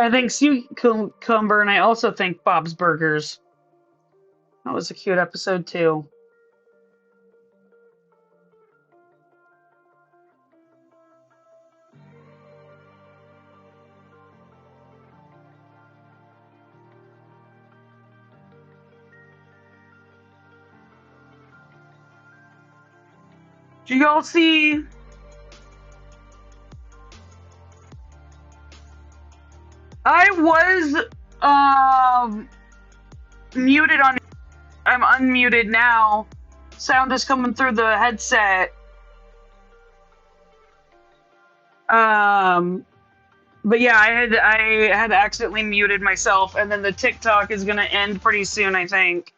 I think Cucumber, and I also think Bob's Burgers. That was a cute episode too. Do y'all see? I was muted on. I'm unmuted now. Sound is coming through the headset. But yeah, I had accidentally muted myself, and then the TikTok is gonna end pretty soon, I think.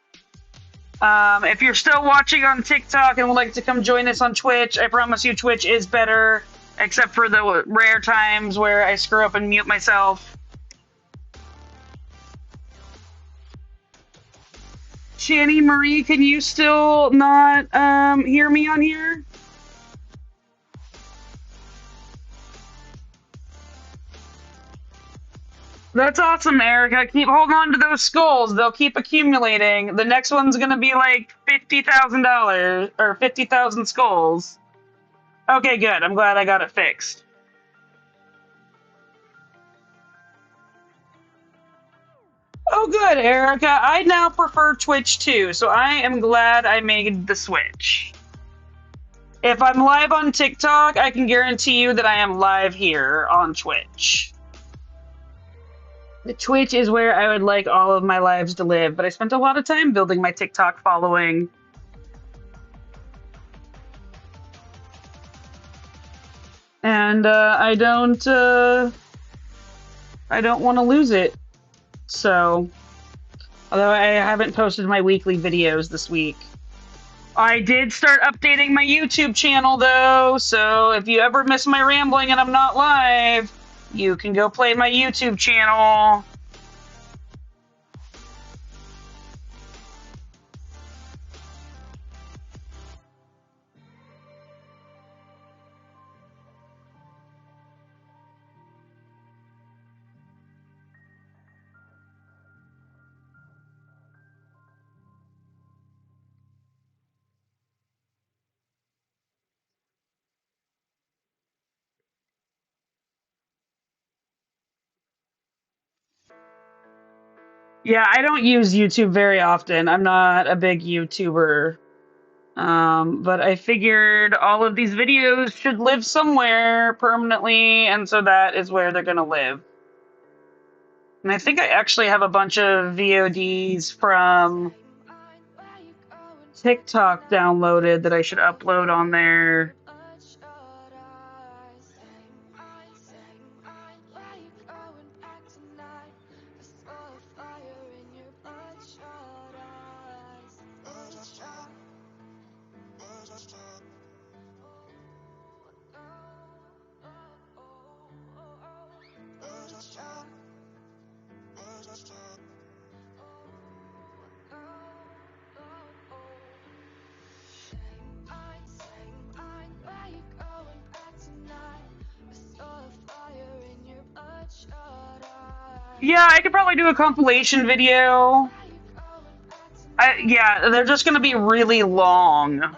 If you're still watching on TikTok and would like to come join us on Twitch, I promise you Twitch is better, except for the rare times where I screw up and mute myself. Shani Marie, can you still not hear me on here? That's awesome, Erica. Keep holding on to those skulls. They'll keep accumulating. The next one's gonna be like $50,000 or 50,000 skulls. Okay, good. I'm glad I got it fixed. Oh, good, Erica. I now prefer Twitch too, so I am glad I made the switch. If I'm live on TikTok, I can guarantee you that I am live here on Twitch. The Twitch is where I would like all of my lives to live, but I spent a lot of time building my TikTok following. And I don't want to lose it. So, although I haven't posted my weekly videos this week. I did start updating my YouTube channel though, so if you ever miss my rambling and I'm not live, you can go play my YouTube channel. Yeah, I don't use YouTube very often. I'm not a big YouTuber. But I figured all of these videos should live somewhere permanently, and so that is where they're gonna live. And I think I actually have a bunch of VODs from TikTok downloaded that I should upload on there. Yeah, I could probably do a compilation video. Yeah, they're just gonna be really long.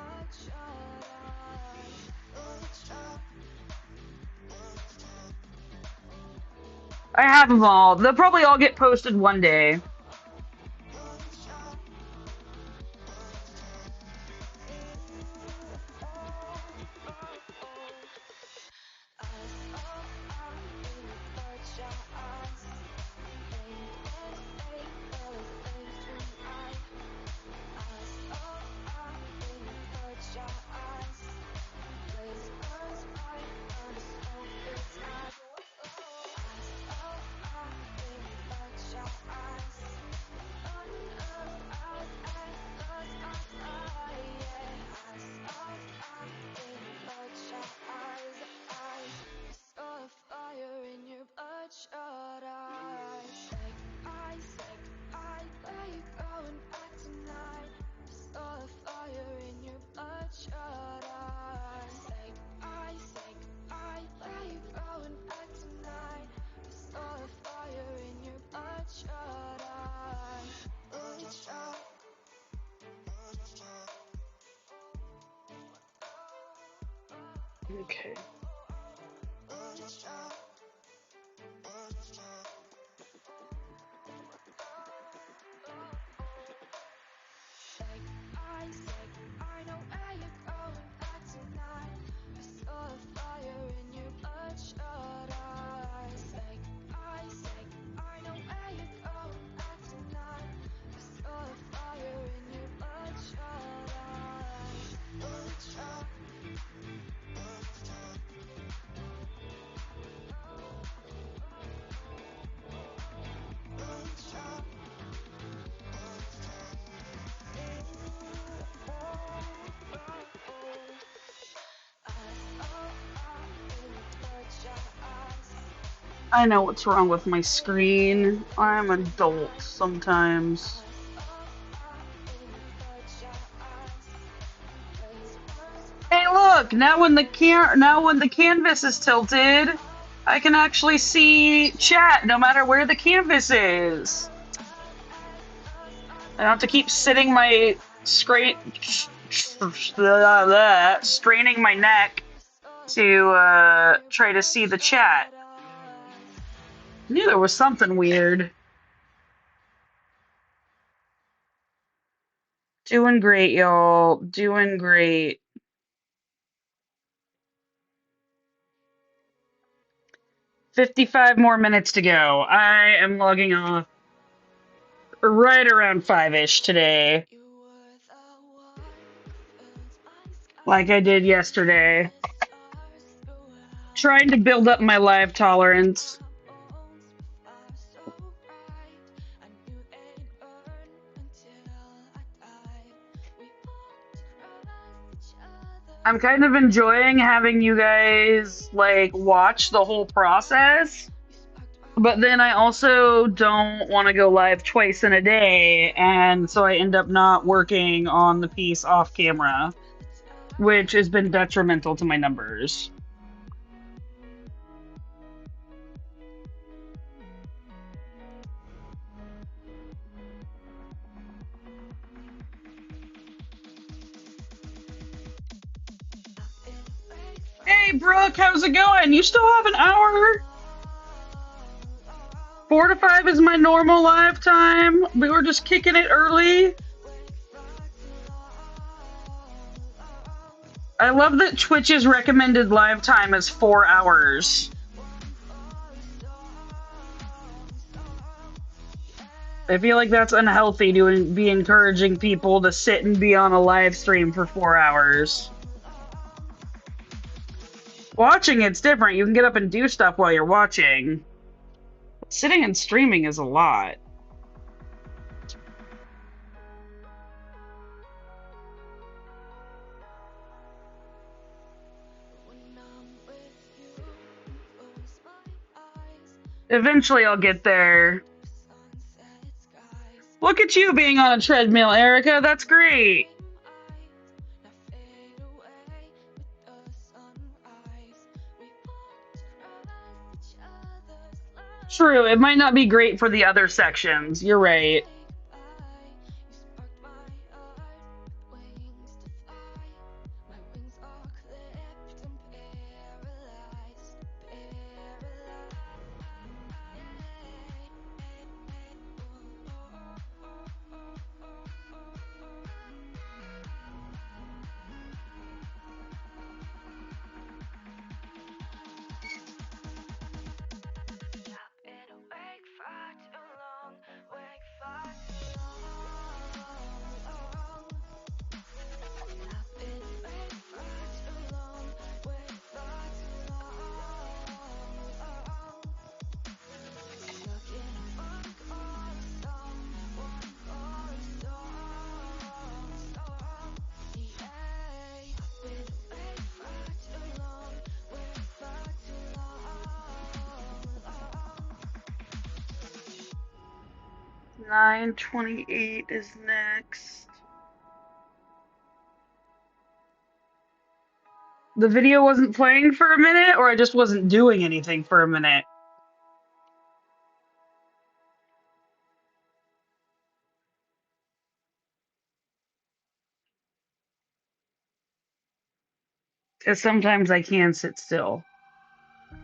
I have them all. They'll probably all get posted one day. Okay. I know what's wrong with my screen. I'm adult sometimes. Hey, look! Now when the canvas is tilted, I can actually see chat no matter where the canvas is. I don't have to keep sitting my straining my neck to try to see the chat. I knew there was something weird. Doing great, y'all. Doing great. 55 more minutes to go. I am logging off right around 5-ish today. Like I did yesterday. Trying to build up my live tolerance. I'm kind of enjoying having you guys, like, watch the whole process. But then I also don't want to go live twice in a day, and so I end up not working on the piece off camera, which has been detrimental to my numbers. Hey, Brooke, how's it going? You still have an hour? 4 to 5 is my normal live time. We were just kicking it early. I love that Twitch's recommended live time is 4 hours. I feel like that's unhealthy to be encouraging people to sit and be on a live stream for 4 hours. Watching it's different. You can get up and do stuff while you're watching. Sitting and streaming is a lot. Eventually I'll get there. Look at you being on a treadmill, Erica. That's great. True, it might not be great for the other sections. You're right. $9.28 is next. The video wasn't playing for a minute, or I just wasn't doing anything for a minute? Because sometimes I can sit still.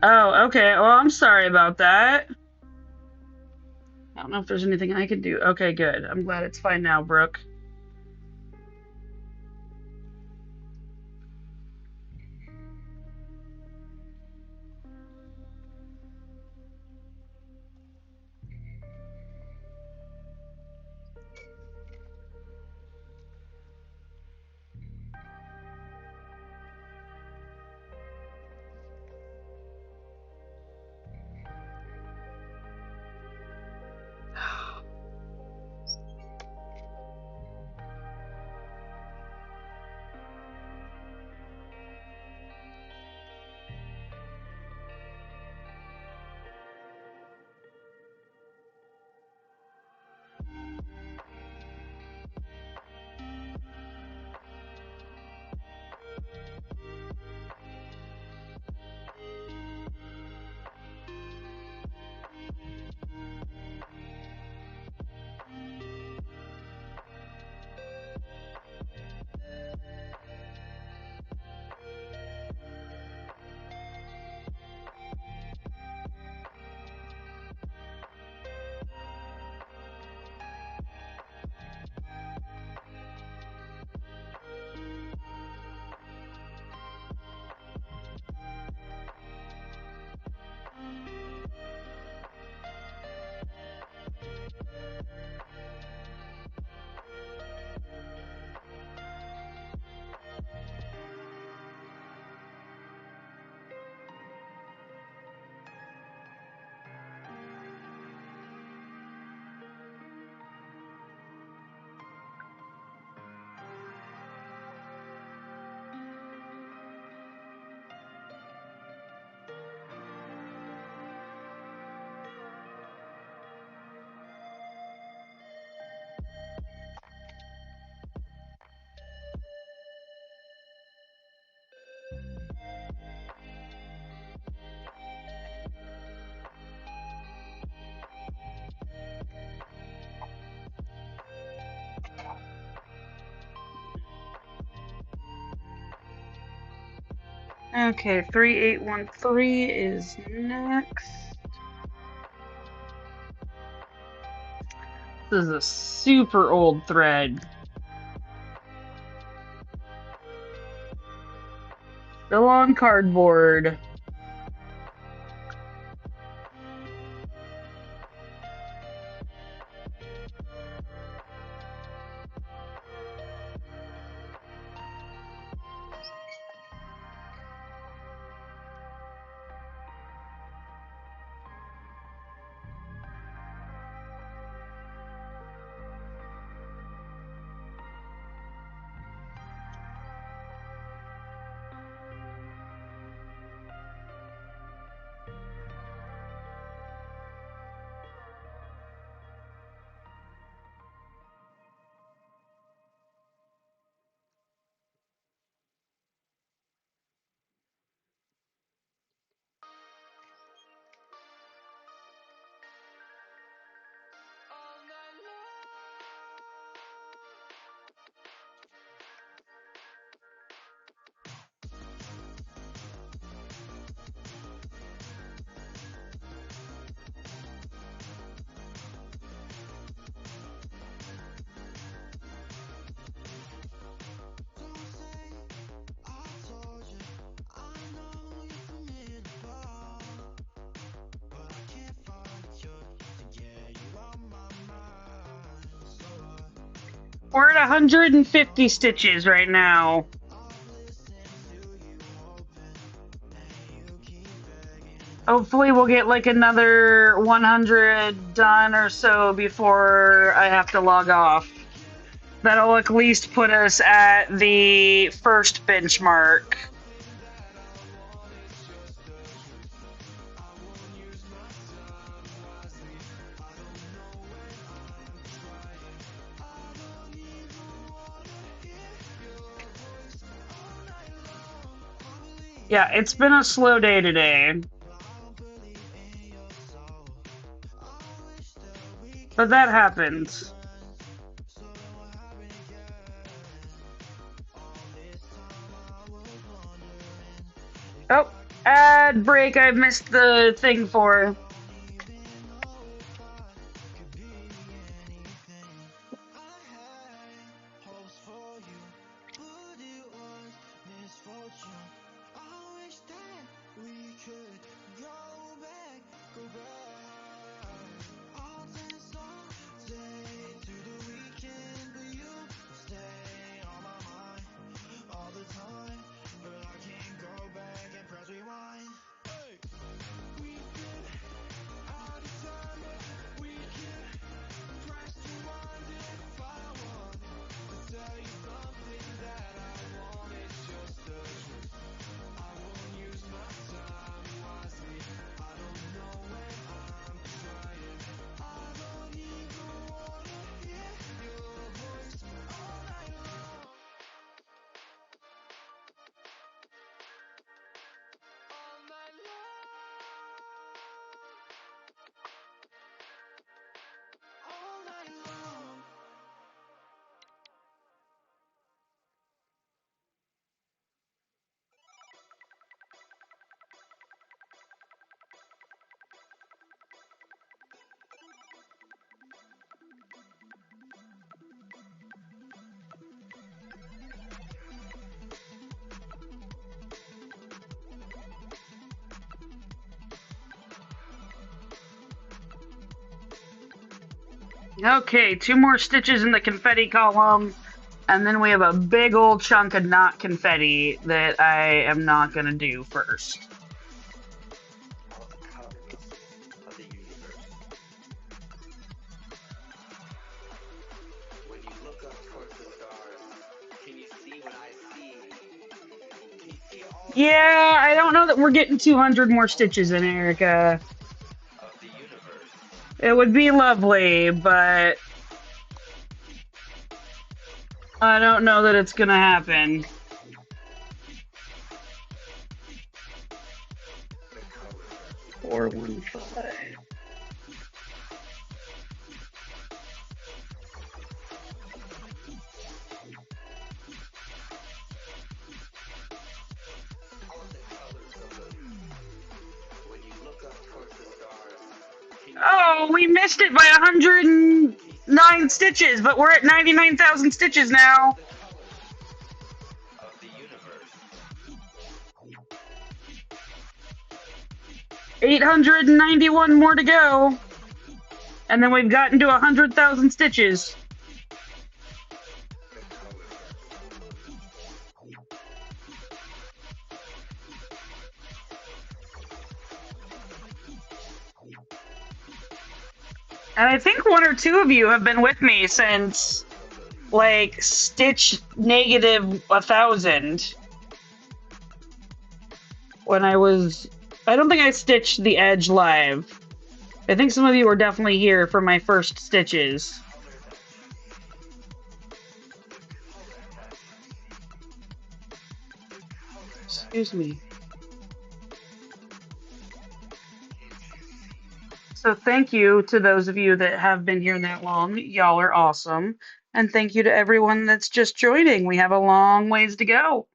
Oh, okay. Well, I'm sorry about that. I don't know if there's anything I can do. Okay, good. I'm glad it's fine now, Brooke. Okay, 3813 is next. This is a super old thread. Still on cardboard. We're at 150 stitches right now. Hopefully we'll get like another 100 done or so before I have to log off. That'll at least put us at the first benchmark. Yeah, it's been a slow day today. But that happens. Oh, ad break I missed the thing for. Okay, 2 more stitches in the confetti column, and then we have a big old chunk of not confetti that I am not going to do first. Yeah, I don't know that we're getting 200 more stitches in, Erica. It would be lovely, but I don't know that it's gonna happen. Or 1-5. Oh, we missed it by 100. 9 stitches, but we're at 99,000 stitches now. 891 more to go. And then we've gotten to 100,000 stitches. And I think 1 or 2 of you have been with me since, like, stitch negative 1,000. When I don't think I stitched the edge live. I think some of you were definitely here for my first stitches. Excuse me. So thank you to those of you that have been here that long. Y'all are awesome. And thank you to everyone that's just joining. We have a long ways to go.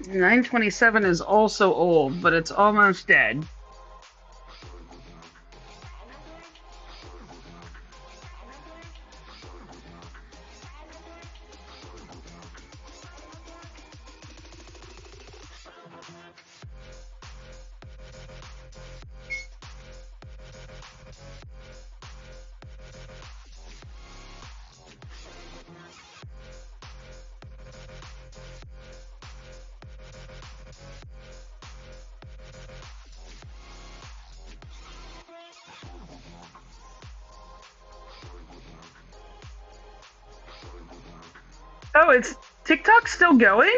$9.27 is also old, but it's almost dead. Oh, it's TikTok still going?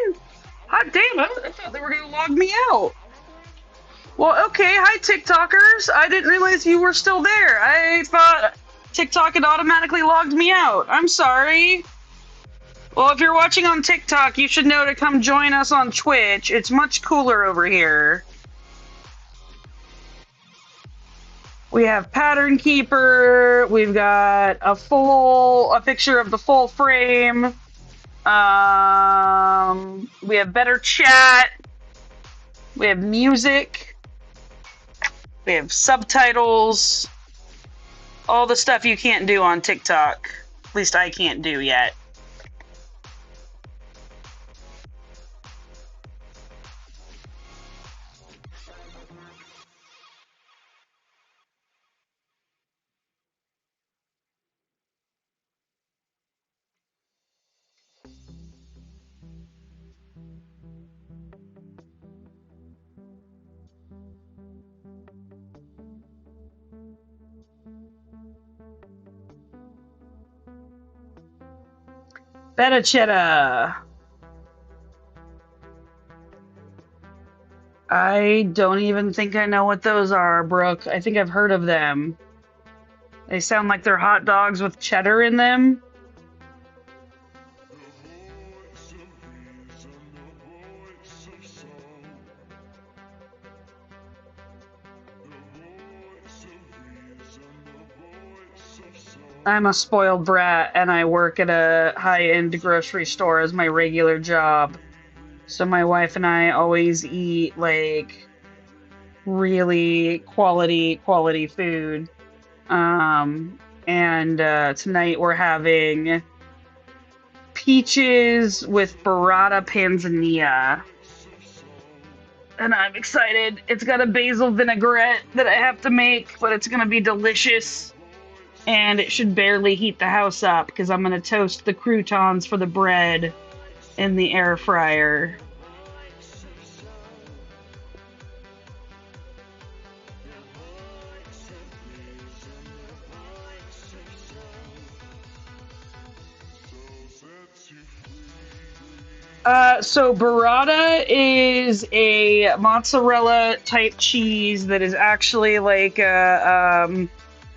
Hot damn, I thought they were gonna log me out. Well, okay, hi TikTokers. I didn't realize you were still there. I thought TikTok had automatically logged me out. I'm sorry. Well, if you're watching on TikTok, you should know to come join us on Twitch. It's much cooler over here. We have Pattern Keeper. We've got a picture of the full frame. We have better chat. We have music. We have subtitles. All the stuff you can't do on TikTok. At least I can't do yet. Better cheddar. I don't even think I know what those are, Brooke. I think I've heard of them. They sound like they're hot dogs with cheddar in them. I'm a spoiled brat, and I work at a high-end grocery store as my regular job. So my wife and I always eat, like, really quality food. Tonight we're having peaches with burrata panzanilla. And I'm excited. It's got a basil vinaigrette that I have to make, but it's gonna be delicious. And it should barely heat the house up because I'm gonna toast the croutons for the bread in the air fryer. So burrata is a mozzarella type cheese that is actually like a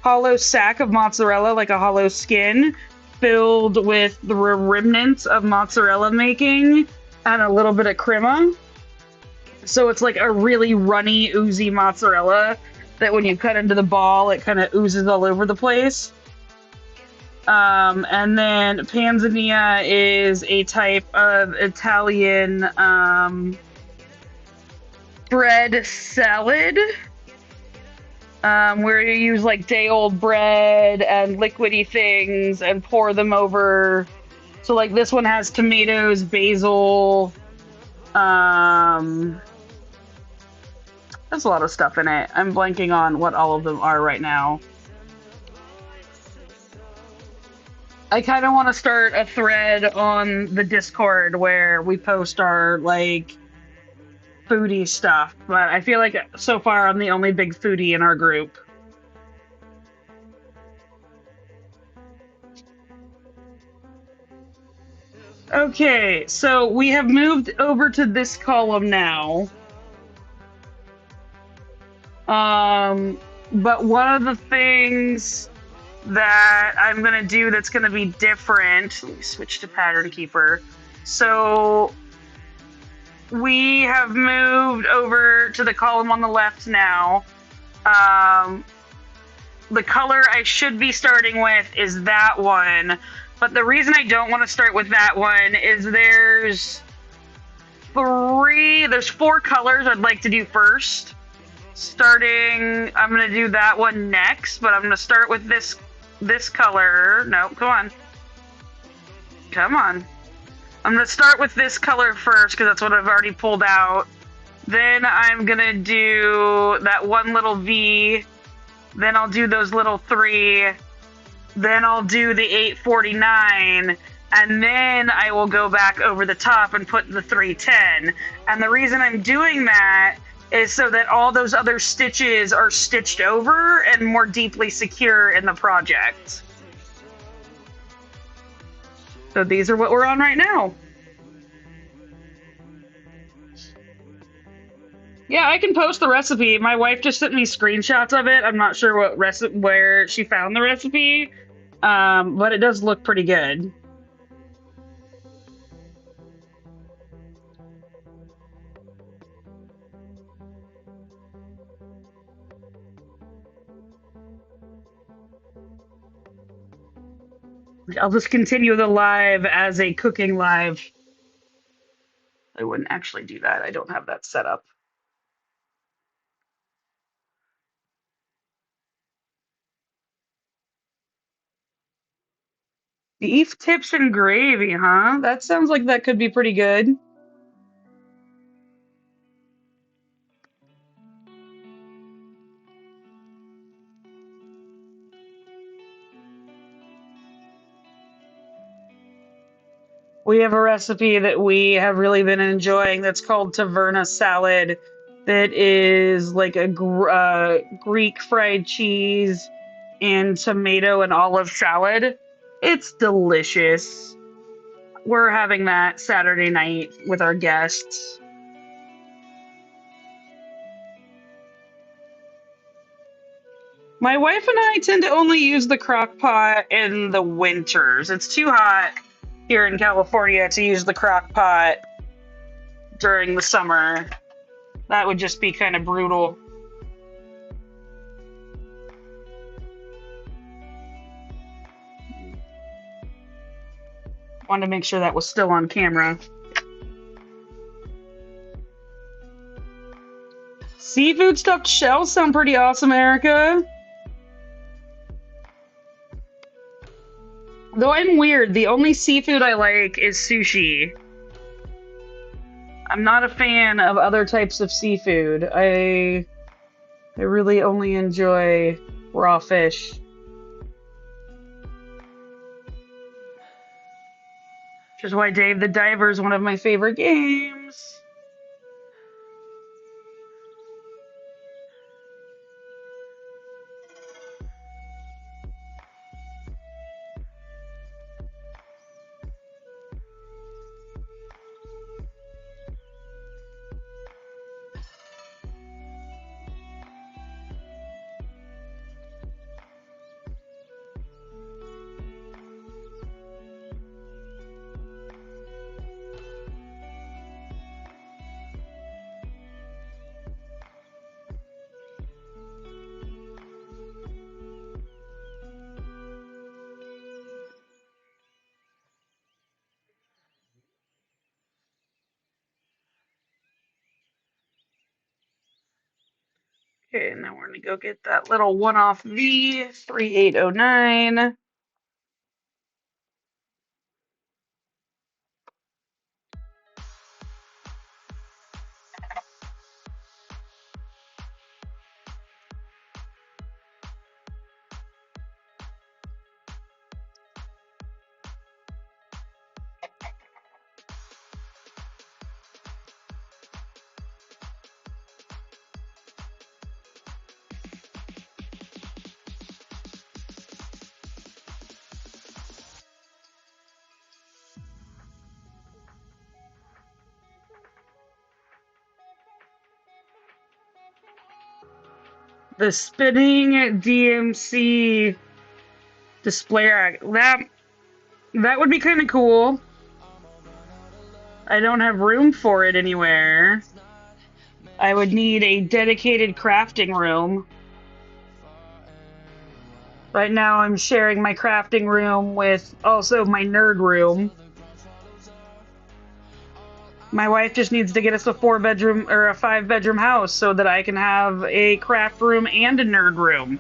hollow sack of mozzarella, like a hollow skin, filled with the remnants of mozzarella making and a little bit of crema. So it's like a really runny, oozy mozzarella that when you cut into the ball, it kind of oozes all over the place. And then panzanilla is a type of Italian bread salad, where you use like day-old bread and liquidy things and pour them over. So like this one has tomatoes, basil, there's a lot of stuff in it. I'm blanking on what all of them are right now. I kind of want to start a thread on the Discord where we post our like foodie stuff, but I feel like so far I'm the only big foodie in our group. Okay, so we have moved over to this column now. But one of the things that I'm gonna do that's gonna be different, let me switch to Pattern Keeper. So we have moved over to the column on the left now. The color I should be starting with is that one, but the reason I don't want to start with that one is there's 4 colors I'd like to do first. I'm gonna do that one next, but I'm gonna start with this color. No, come on. I'm gonna start with this color first because that's what I've already pulled out. Then I'm gonna do that one little V. Then I'll do those little 3. Then I'll do the 849. And then I will go back over the top and put the 310. And the reason I'm doing that is so that all those other stitches are stitched over and more deeply secure in the project. So these are what we're on right now. Yeah, I can post the recipe. My wife just sent me screenshots of it. I'm not sure where she found the recipe, but it does look pretty good. I'll just continue the live as a cooking live. I wouldn't actually do that. I don't have that set up. Beef tips and gravy, huh? That sounds like that could be pretty good. We have a recipe that we have really been enjoying that's called taverna salad. That is like a Greek fried cheese and tomato and olive salad. It's delicious. We're having that Saturday night with our guests. My wife and I tend to only use the crock pot in the winters. It's too hot here in California to use the crock pot during the summer. That would just be kind of brutal. Wanted to make sure that was still on camera. Seafood stuffed shells sound pretty awesome, Erica. Though I'm weird, the only seafood I like is sushi. I'm not a fan of other types of seafood. I really only enjoy raw fish. Which is why Dave the Diver is one of my favorite games. Okay, now we're gonna go get that little one-off V 3809. The spinning DMC display rack. That would be kind of cool. I don't have room for it anywhere. I would need a dedicated crafting room. Right now I'm sharing my crafting room with also my nerd room. My wife just needs to get us a 4-bedroom or a 5-bedroom house so that I can have a craft room and a nerd room.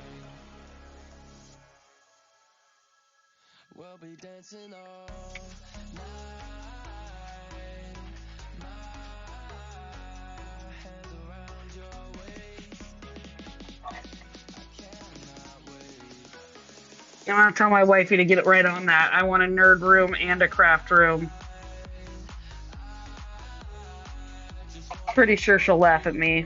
I'm gonna tell my wifey to get it right on that. I want a nerd room and a craft room. Pretty sure she'll laugh at me.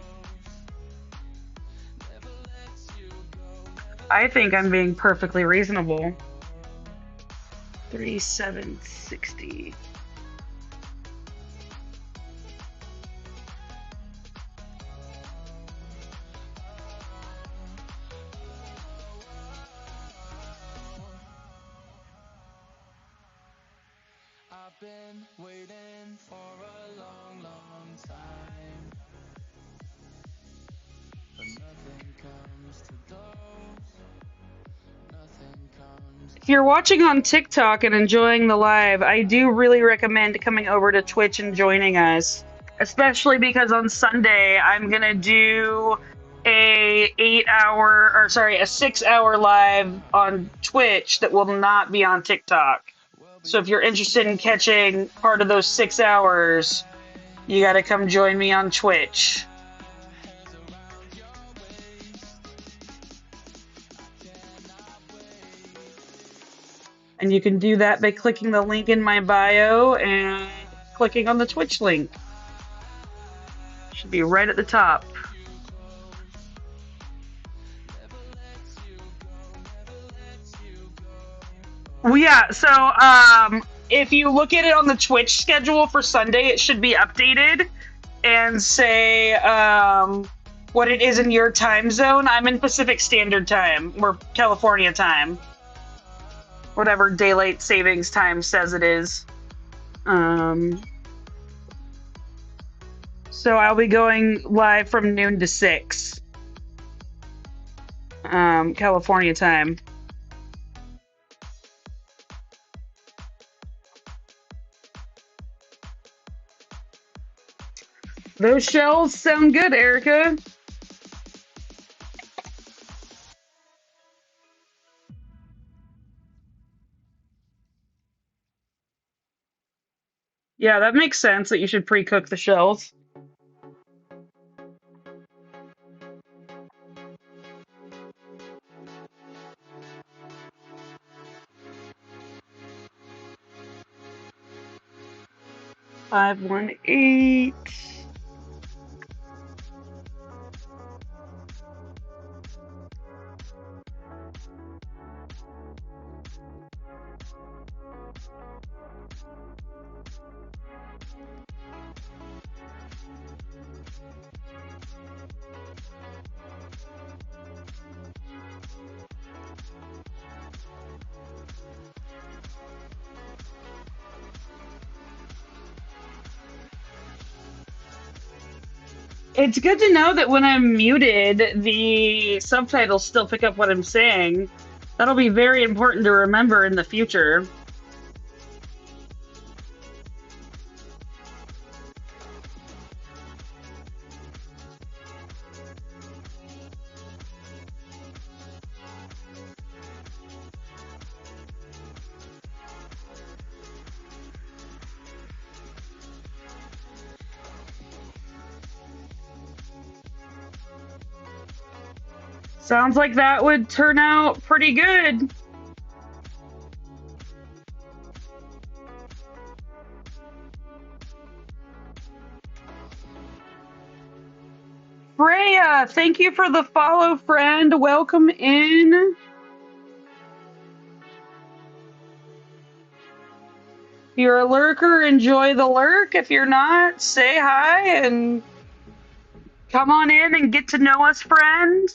I think I'm being perfectly reasonable. 3760. I've been waiting for a long, long time, but nothing comes to those, nothing comes. If you're watching on TikTok and enjoying the live, I do really recommend coming over to Twitch and joining us, especially because on Sunday I'm gonna do a 6-hour live on Twitch that will not be on TikTok. So if you're interested in catching part of those 6 hours, you gotta come join me on Twitch. And you can do that by clicking the link in my bio and clicking on the Twitch link. Should be right at the top. Well, yeah, so if you look at it on the Twitch schedule for Sunday, it should be updated and say what it is in your time zone. I'm in Pacific Standard Time, or California time. Whatever daylight savings time says it is. So I'll be going live from noon to 6. California time. Those shells sound good, Erica. Yeah, that makes sense that you should pre-cook the shells. Five, 1, 8. It's good to know that when I'm muted, the subtitles still pick up what I'm saying. That'll be very important to remember in the future. Sounds like that would turn out pretty good. Freya, thank you for the follow, friend. Welcome in. If you're a lurker, enjoy the lurk. If you're not, say hi and come on in and get to know us, friend.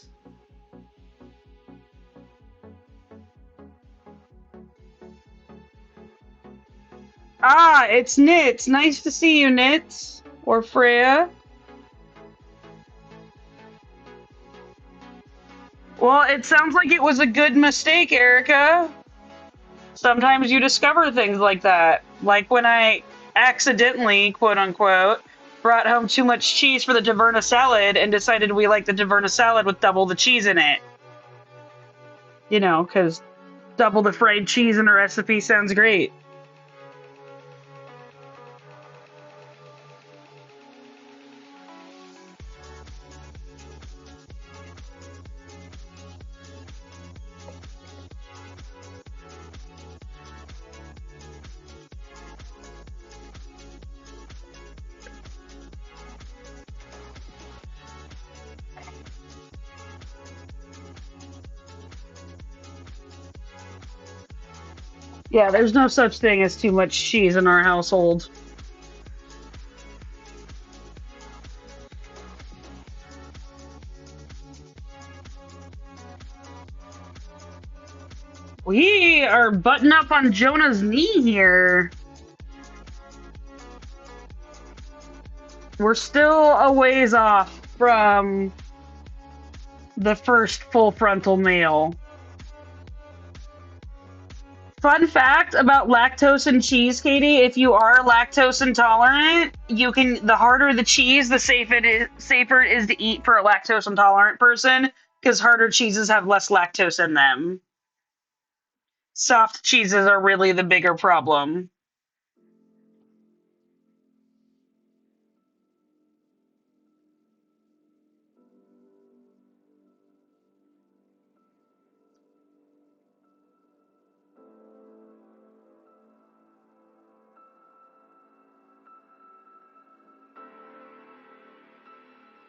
Ah, it's Nits. Nice to see you, Nits. Or Freya. Well, it sounds like it was a good mistake, Erica. Sometimes you discover things like that. Like when I accidentally, quote unquote, brought home too much cheese for the taverna salad and decided we like the taverna salad with double the cheese in it. You know, because double the fried cheese in a recipe sounds great. Yeah, there's no such thing as too much cheese in our household. We are button up on Jonah's knee here. We're still a ways off from the first full frontal male. Fun fact about lactose and cheese, Katie, if you are lactose intolerant, you can the harder the cheese, the safer it is to eat for a lactose intolerant person because harder cheeses have less lactose in them. Soft cheeses are really the bigger problem.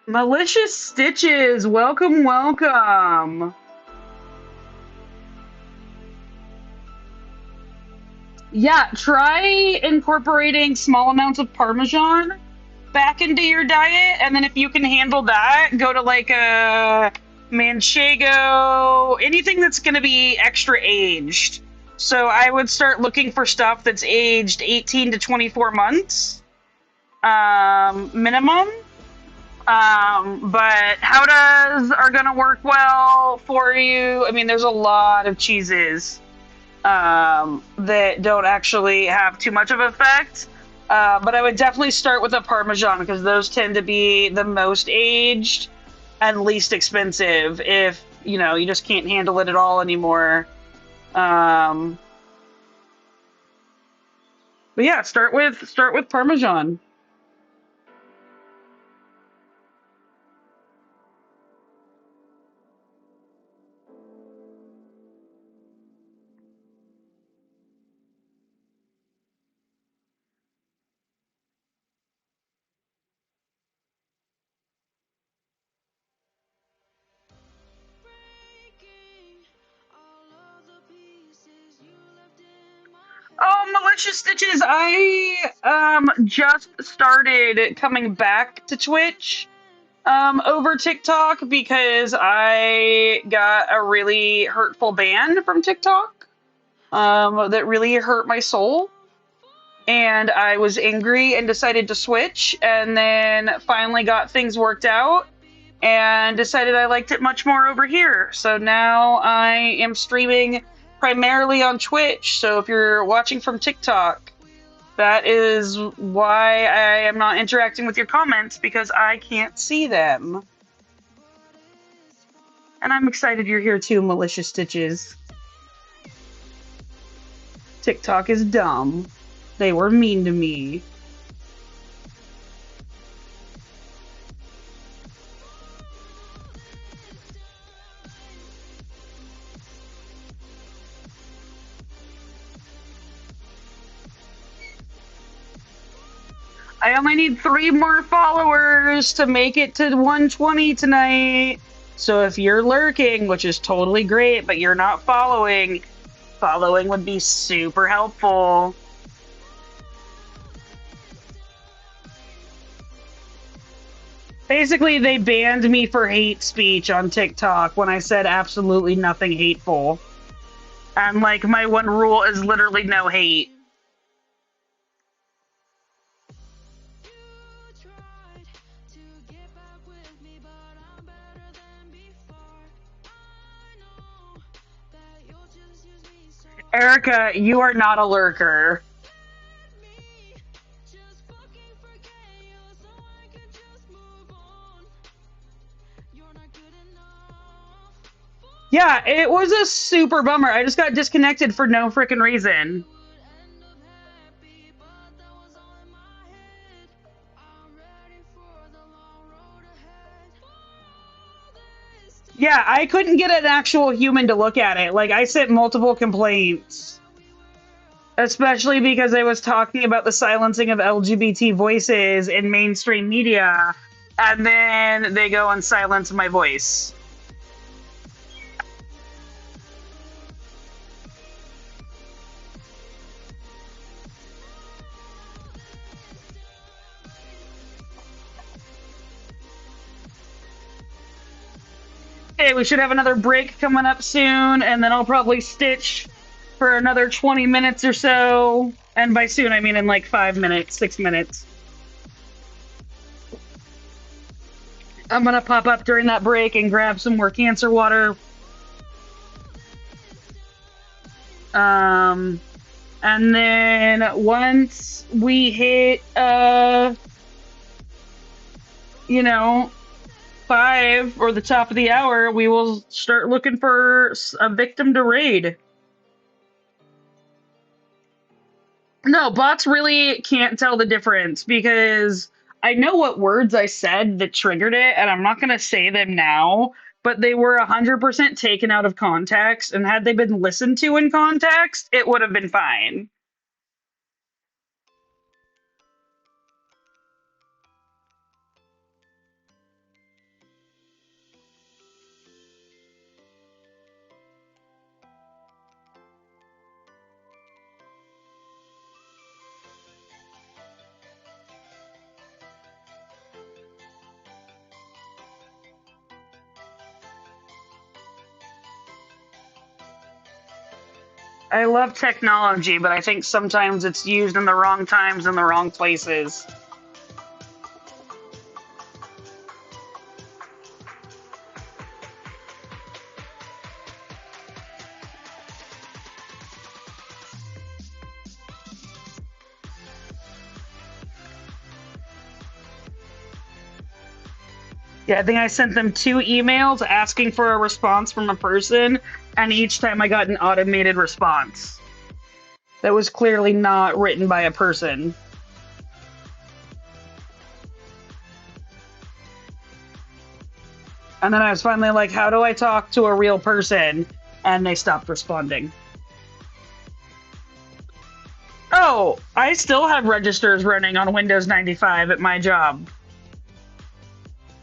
Malicious Stitches, welcome, welcome. Yeah, try incorporating small amounts of Parmesan back into your diet, and then if you can handle that, go to like a Manchego, anything that's going to be extra aged. So I would start looking for stuff that's aged 18 to 24 months minimum. But howdas are going to work well for you. I mean, there's a lot of cheeses that don't actually have too much of an effect. But I would definitely start with a Parmesan because those tend to be the most aged and least expensive if, you know, you just can't handle it at all anymore. But yeah, start with Parmesan. Oh, Malicious Stitches, I just started coming back to Twitch over TikTok because I got a really hurtful ban from TikTok that really hurt my soul. And I was angry and decided to switch, and then finally got things worked out and decided I liked it much more over here. So now I am streaming primarily on Twitch. So if you're watching from TikTok, that is why I am not interacting with your comments, because I can't see them. And I'm excited you're here too, Malicious Stitches. TikTok is dumb. They were mean to me. I only need 3 more followers to make it to 120 tonight. So if you're lurking, which is totally great, but you're not following, following would be super helpful. Basically, they banned me for hate speech on TikTok when I said absolutely nothing hateful. And like my one rule is literally no hate. Erica, you are not a lurker. Yeah, it was a super bummer. I just got disconnected for no freaking reason. Yeah, I couldn't get an actual human to look at it. Like, I sent multiple complaints. Especially because I was talking about the silencing of LGBT voices in mainstream media, and then they go and silence my voice. Okay, we should have another break coming up soon, and then I'll probably stitch for another 20 minutes or so. And by soon, I mean in like 5 minutes, 6 minutes. I'm gonna pop up during that break and grab some more cancer water. And then once we hit, you know, 5 or the top of the hour, we will start looking for a victim to raid. No, bots really can't tell the difference because I know what words I said that triggered it, and I'm not going to say them now, but they were 100% taken out of context, and had they been listened to in context, it would have been fine. I love technology, but I think sometimes it's used in the wrong times in the wrong places. Yeah, I think I sent them 2 emails asking for a response from a person, and each time I got an automated response that was clearly not written by a person. And then I was finally like, how do I talk to a real person? And they stopped responding. Oh, I still have registers running on Windows 95 at my job.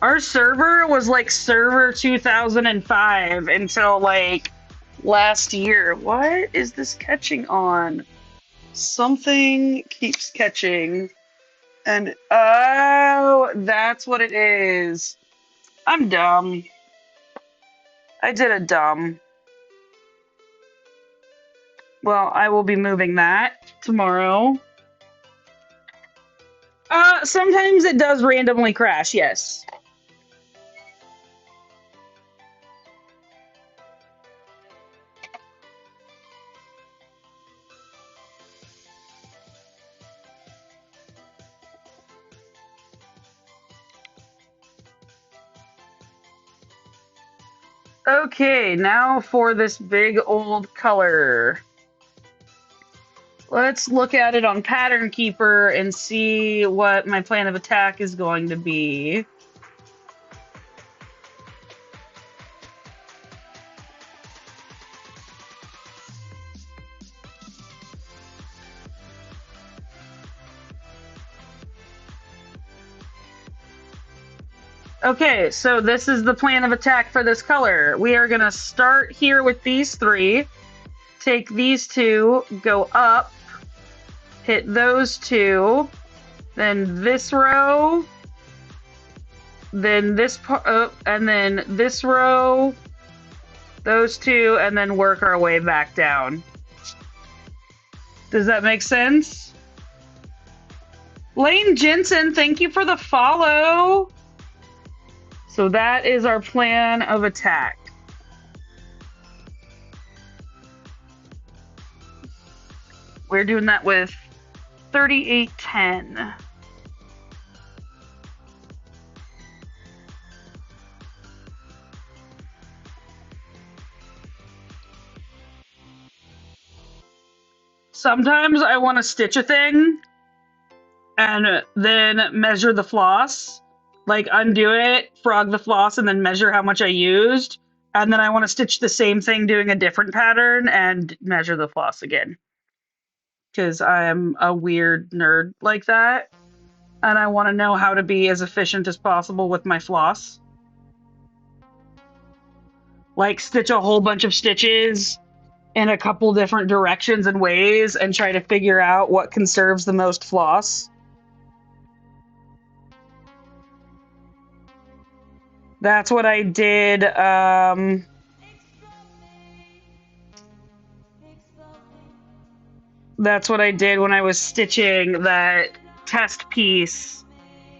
Our server was like server 2005 until like last year. What is this catching on? Something keeps catching. And oh, that's what it is. I'm dumb. I did a dumb. Well, I will be moving that tomorrow. Sometimes it does randomly crash, yes. Okay, now for this big old color. Let's look at it on Pattern Keeper and see what my plan of attack is going to be. Okay, so this is the plan of attack for this color. We are going to start here with these three, take these two, go up, hit those two, then this row, then this part, and then this row, those two, and then work our way back down. Does that make sense? Lane Jensen, thank you for the follow. So that is our plan of attack. We're doing that with 3810. Sometimes I want to stitch a thing and then measure the floss, like undo it, frog the floss, and then measure how much I used. And then I want to stitch the same thing doing a different pattern and measure the floss again. Because I'm a weird nerd like that. And I want to know how to be as efficient as possible with my floss. Like stitch a whole bunch of stitches in a couple different directions and ways and try to figure out what conserves the most floss. That's what I did. That's what I did when I was stitching that test piece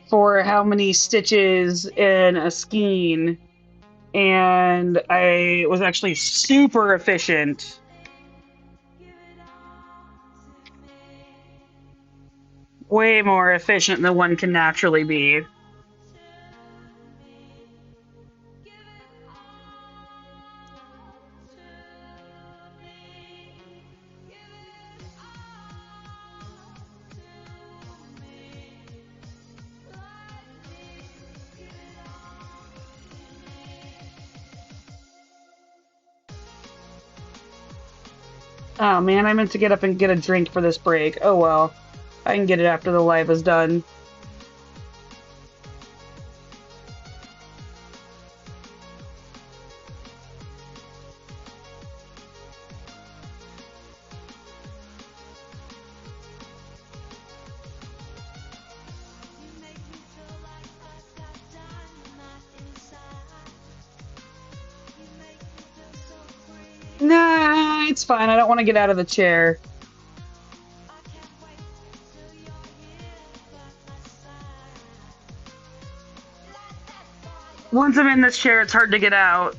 for how many stitches in a skein. And I was actually super efficient. Way more efficient than one can naturally be. Oh man, I meant to get up and get a drink for this break. Oh well. I can get it after the live is done. Nah, it's fine. I don't want to get out of the chair. Once I'm in this chair, it's hard to get out.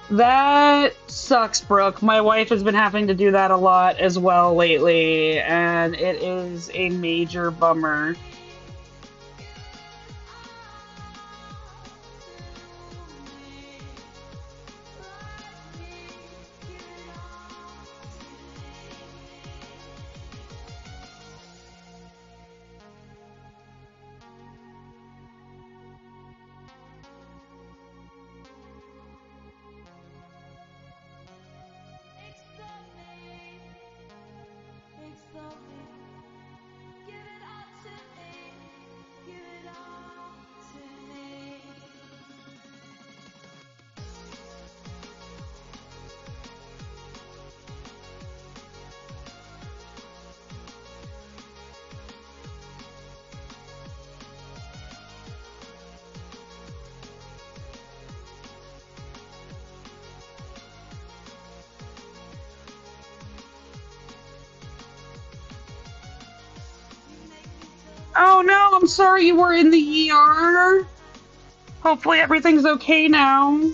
That sucks, Brooke. My wife has been having to do that a lot as well lately, and it is a major bummer. Oh no, I'm sorry you were in the ER. Hopefully everything's okay now.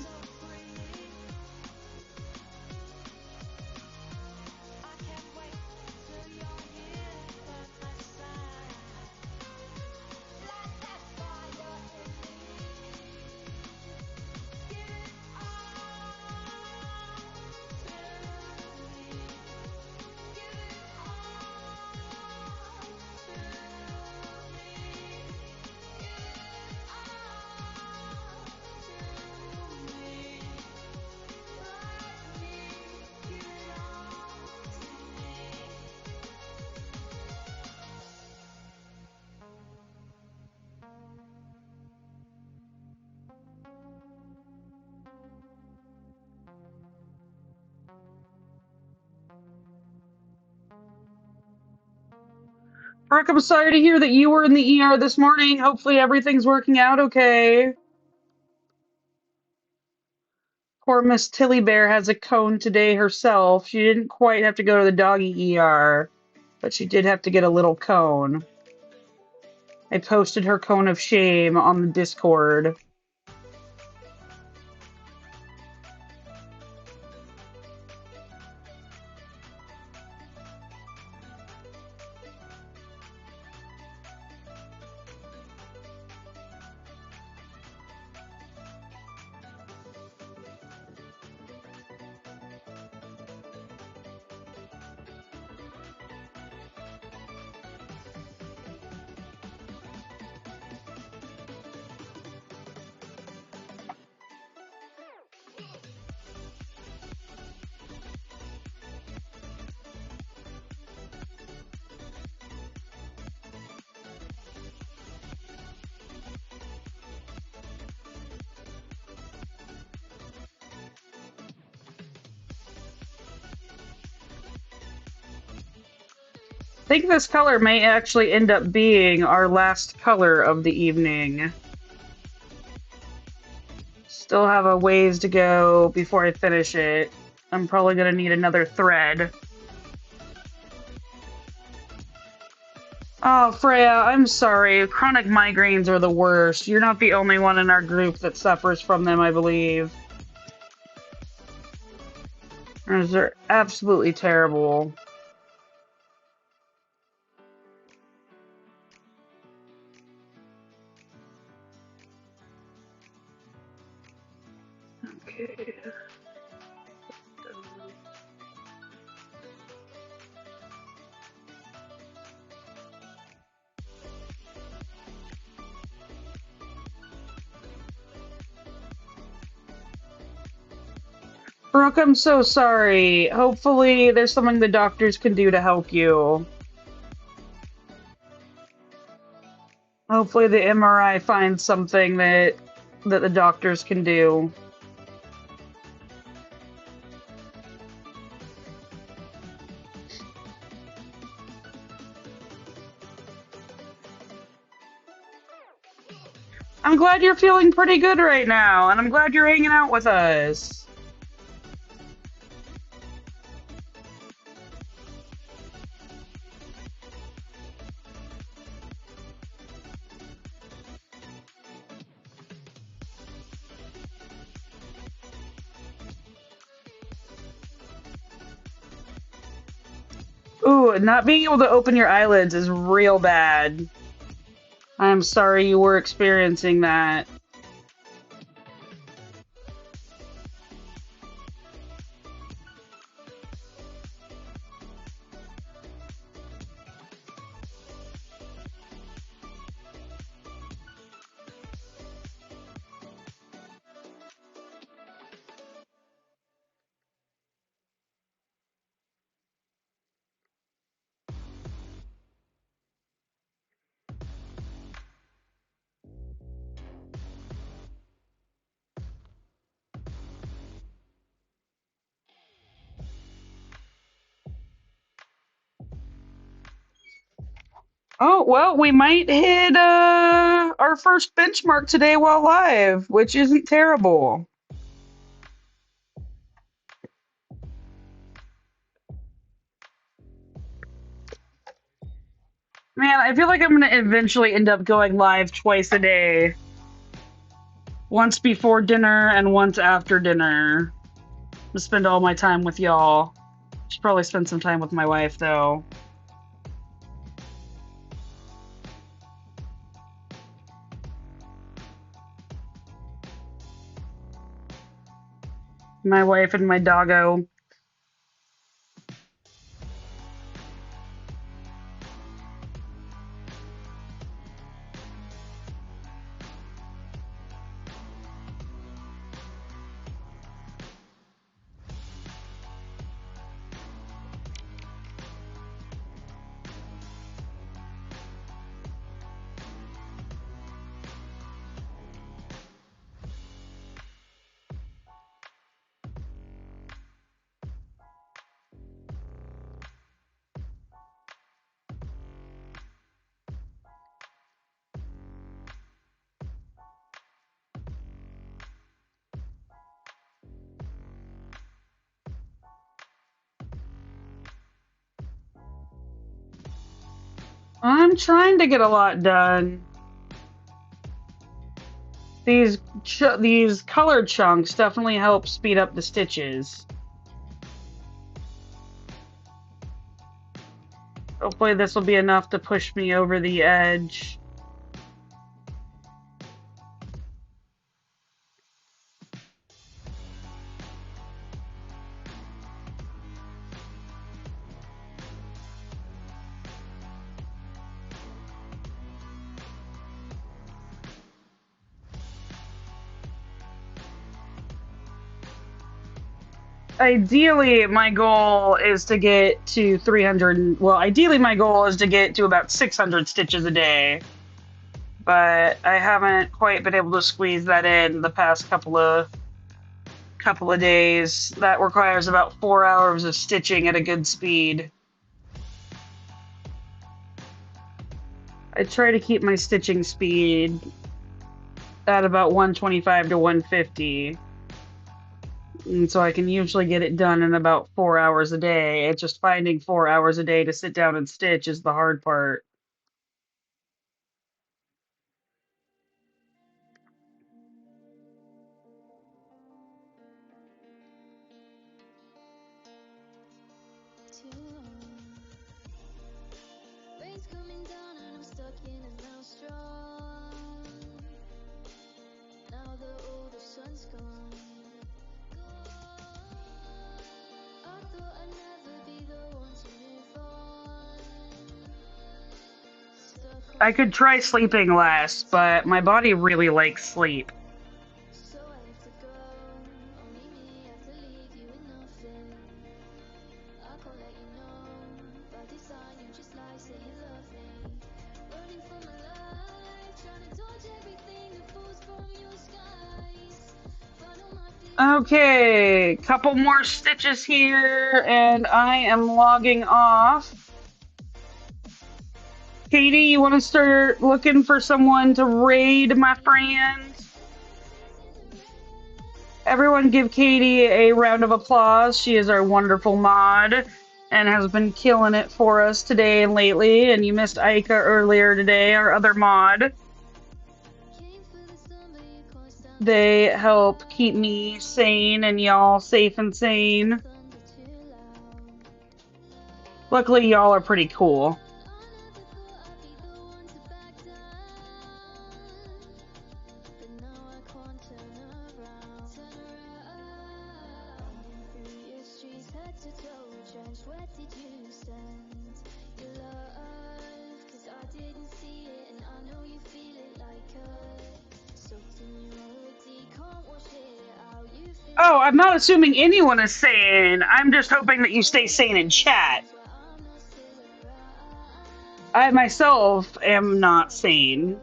Brooke, I'm sorry to hear that you were in the ER this morning. Hopefully everything's working out okay. Poor Miss Tilly Bear has a cone today herself. She didn't quite have to go to the doggy ER, but she did have to get a little cone. I posted her cone of shame on the Discord. I think this color may actually end up being our last color of the evening. Still have a ways to go before I finish it. I'm probably going to need another thread. Oh, Freya, I'm sorry. Chronic migraines are the worst. You're not the only one in our group that suffers from them, I believe. They're absolutely terrible. Okay. Brooke, I'm so sorry. Hopefully there's something the doctors can do to help you. Hopefully the MRI finds something that the doctors can do. I'm glad you're feeling pretty good right now, and I'm glad you're hanging out with us. Ooh, not being able to open your eyelids is real bad. I'm sorry you were experiencing that. Oh, well, we might hit our first benchmark today while live, which isn't terrible. Man, I feel like I'm gonna eventually end up going live twice a day. Once before dinner and once after dinner. To spend all my time with y'all. Should probably spend some time with my wife, though. My wife and my doggo. I'm trying to get a lot done. These color chunks definitely help speed up the stitches. Hopefully this will be enough to push me over the edge. Ideally, my goal is to get to 300. Well, ideally, my goal is to get to about 600 stitches a day. But I haven't quite been able to squeeze that in the past couple of days. That requires about 4 hours of stitching at a good speed. I try to keep my stitching speed at about 125 to 150. And so I can usually get it done in about 4 hours a day. It's just finding 4 hours a day to sit down and stitch is the hard part. I could try sleeping less, but my body really likes sleep. Okay, couple more stitches here, and I am logging off. Katie, you want to start looking for someone to raid, my friend? Everyone give Katie a round of applause. She is our wonderful mod and has been killing it for us today and lately. And you missed Aika earlier today, our other mod. They help keep me sane and y'all safe and sane. Luckily, y'all are pretty cool. Oh, I'm not assuming anyone is sane. I'm just hoping that you stay sane in chat. I myself am not sane.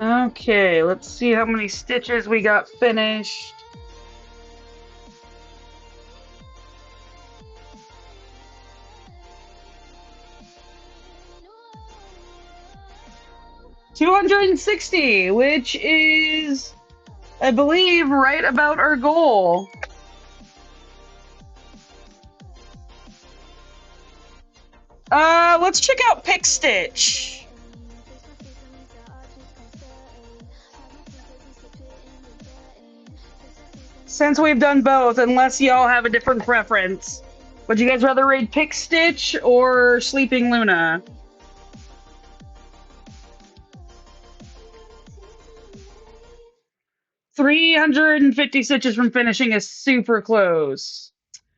Okay, let's see how many stitches we got finished. $260, which is, I believe, right about our goal. Let's check out Pick Stitch. Since we've done both, unless y'all have a different preference. Would you guys rather raid Pick Stitch or Sleeping Luna? $350 stitches from finishing is super close.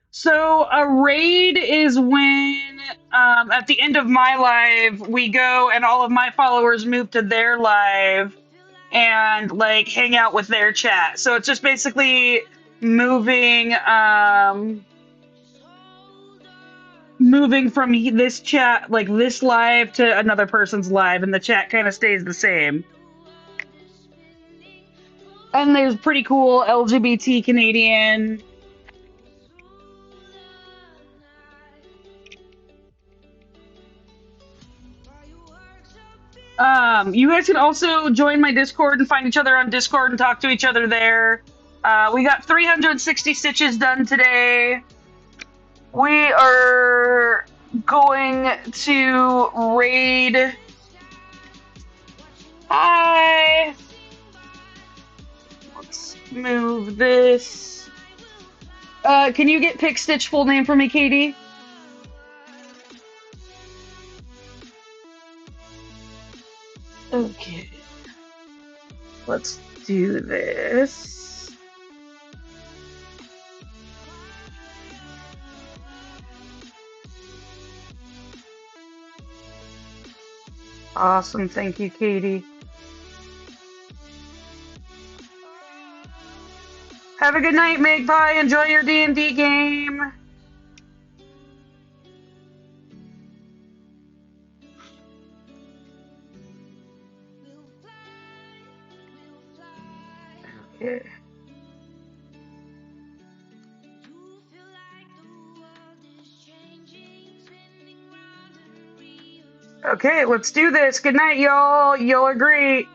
So a raid is when, at the end of my live, we go and all of my followers move to their live and like hang out with their chat. So it's just basically moving from this chat, like this live, to another person's live, and the chat kind of stays the same. And there's pretty cool LGBT Canadian. You guys can also join my Discord and find each other on Discord and talk to each other there. We got 360 stitches done today. We are going to raid. Hi. Let's move this. Can you get Pick Stitch full name for me, Katie? Okay. Let's do this. Awesome. Thank you, Katie. Have a good night, Magpie. Enjoy your D&D game. Okay. Okay, let's do this. Good night, y'all. Y'all are great.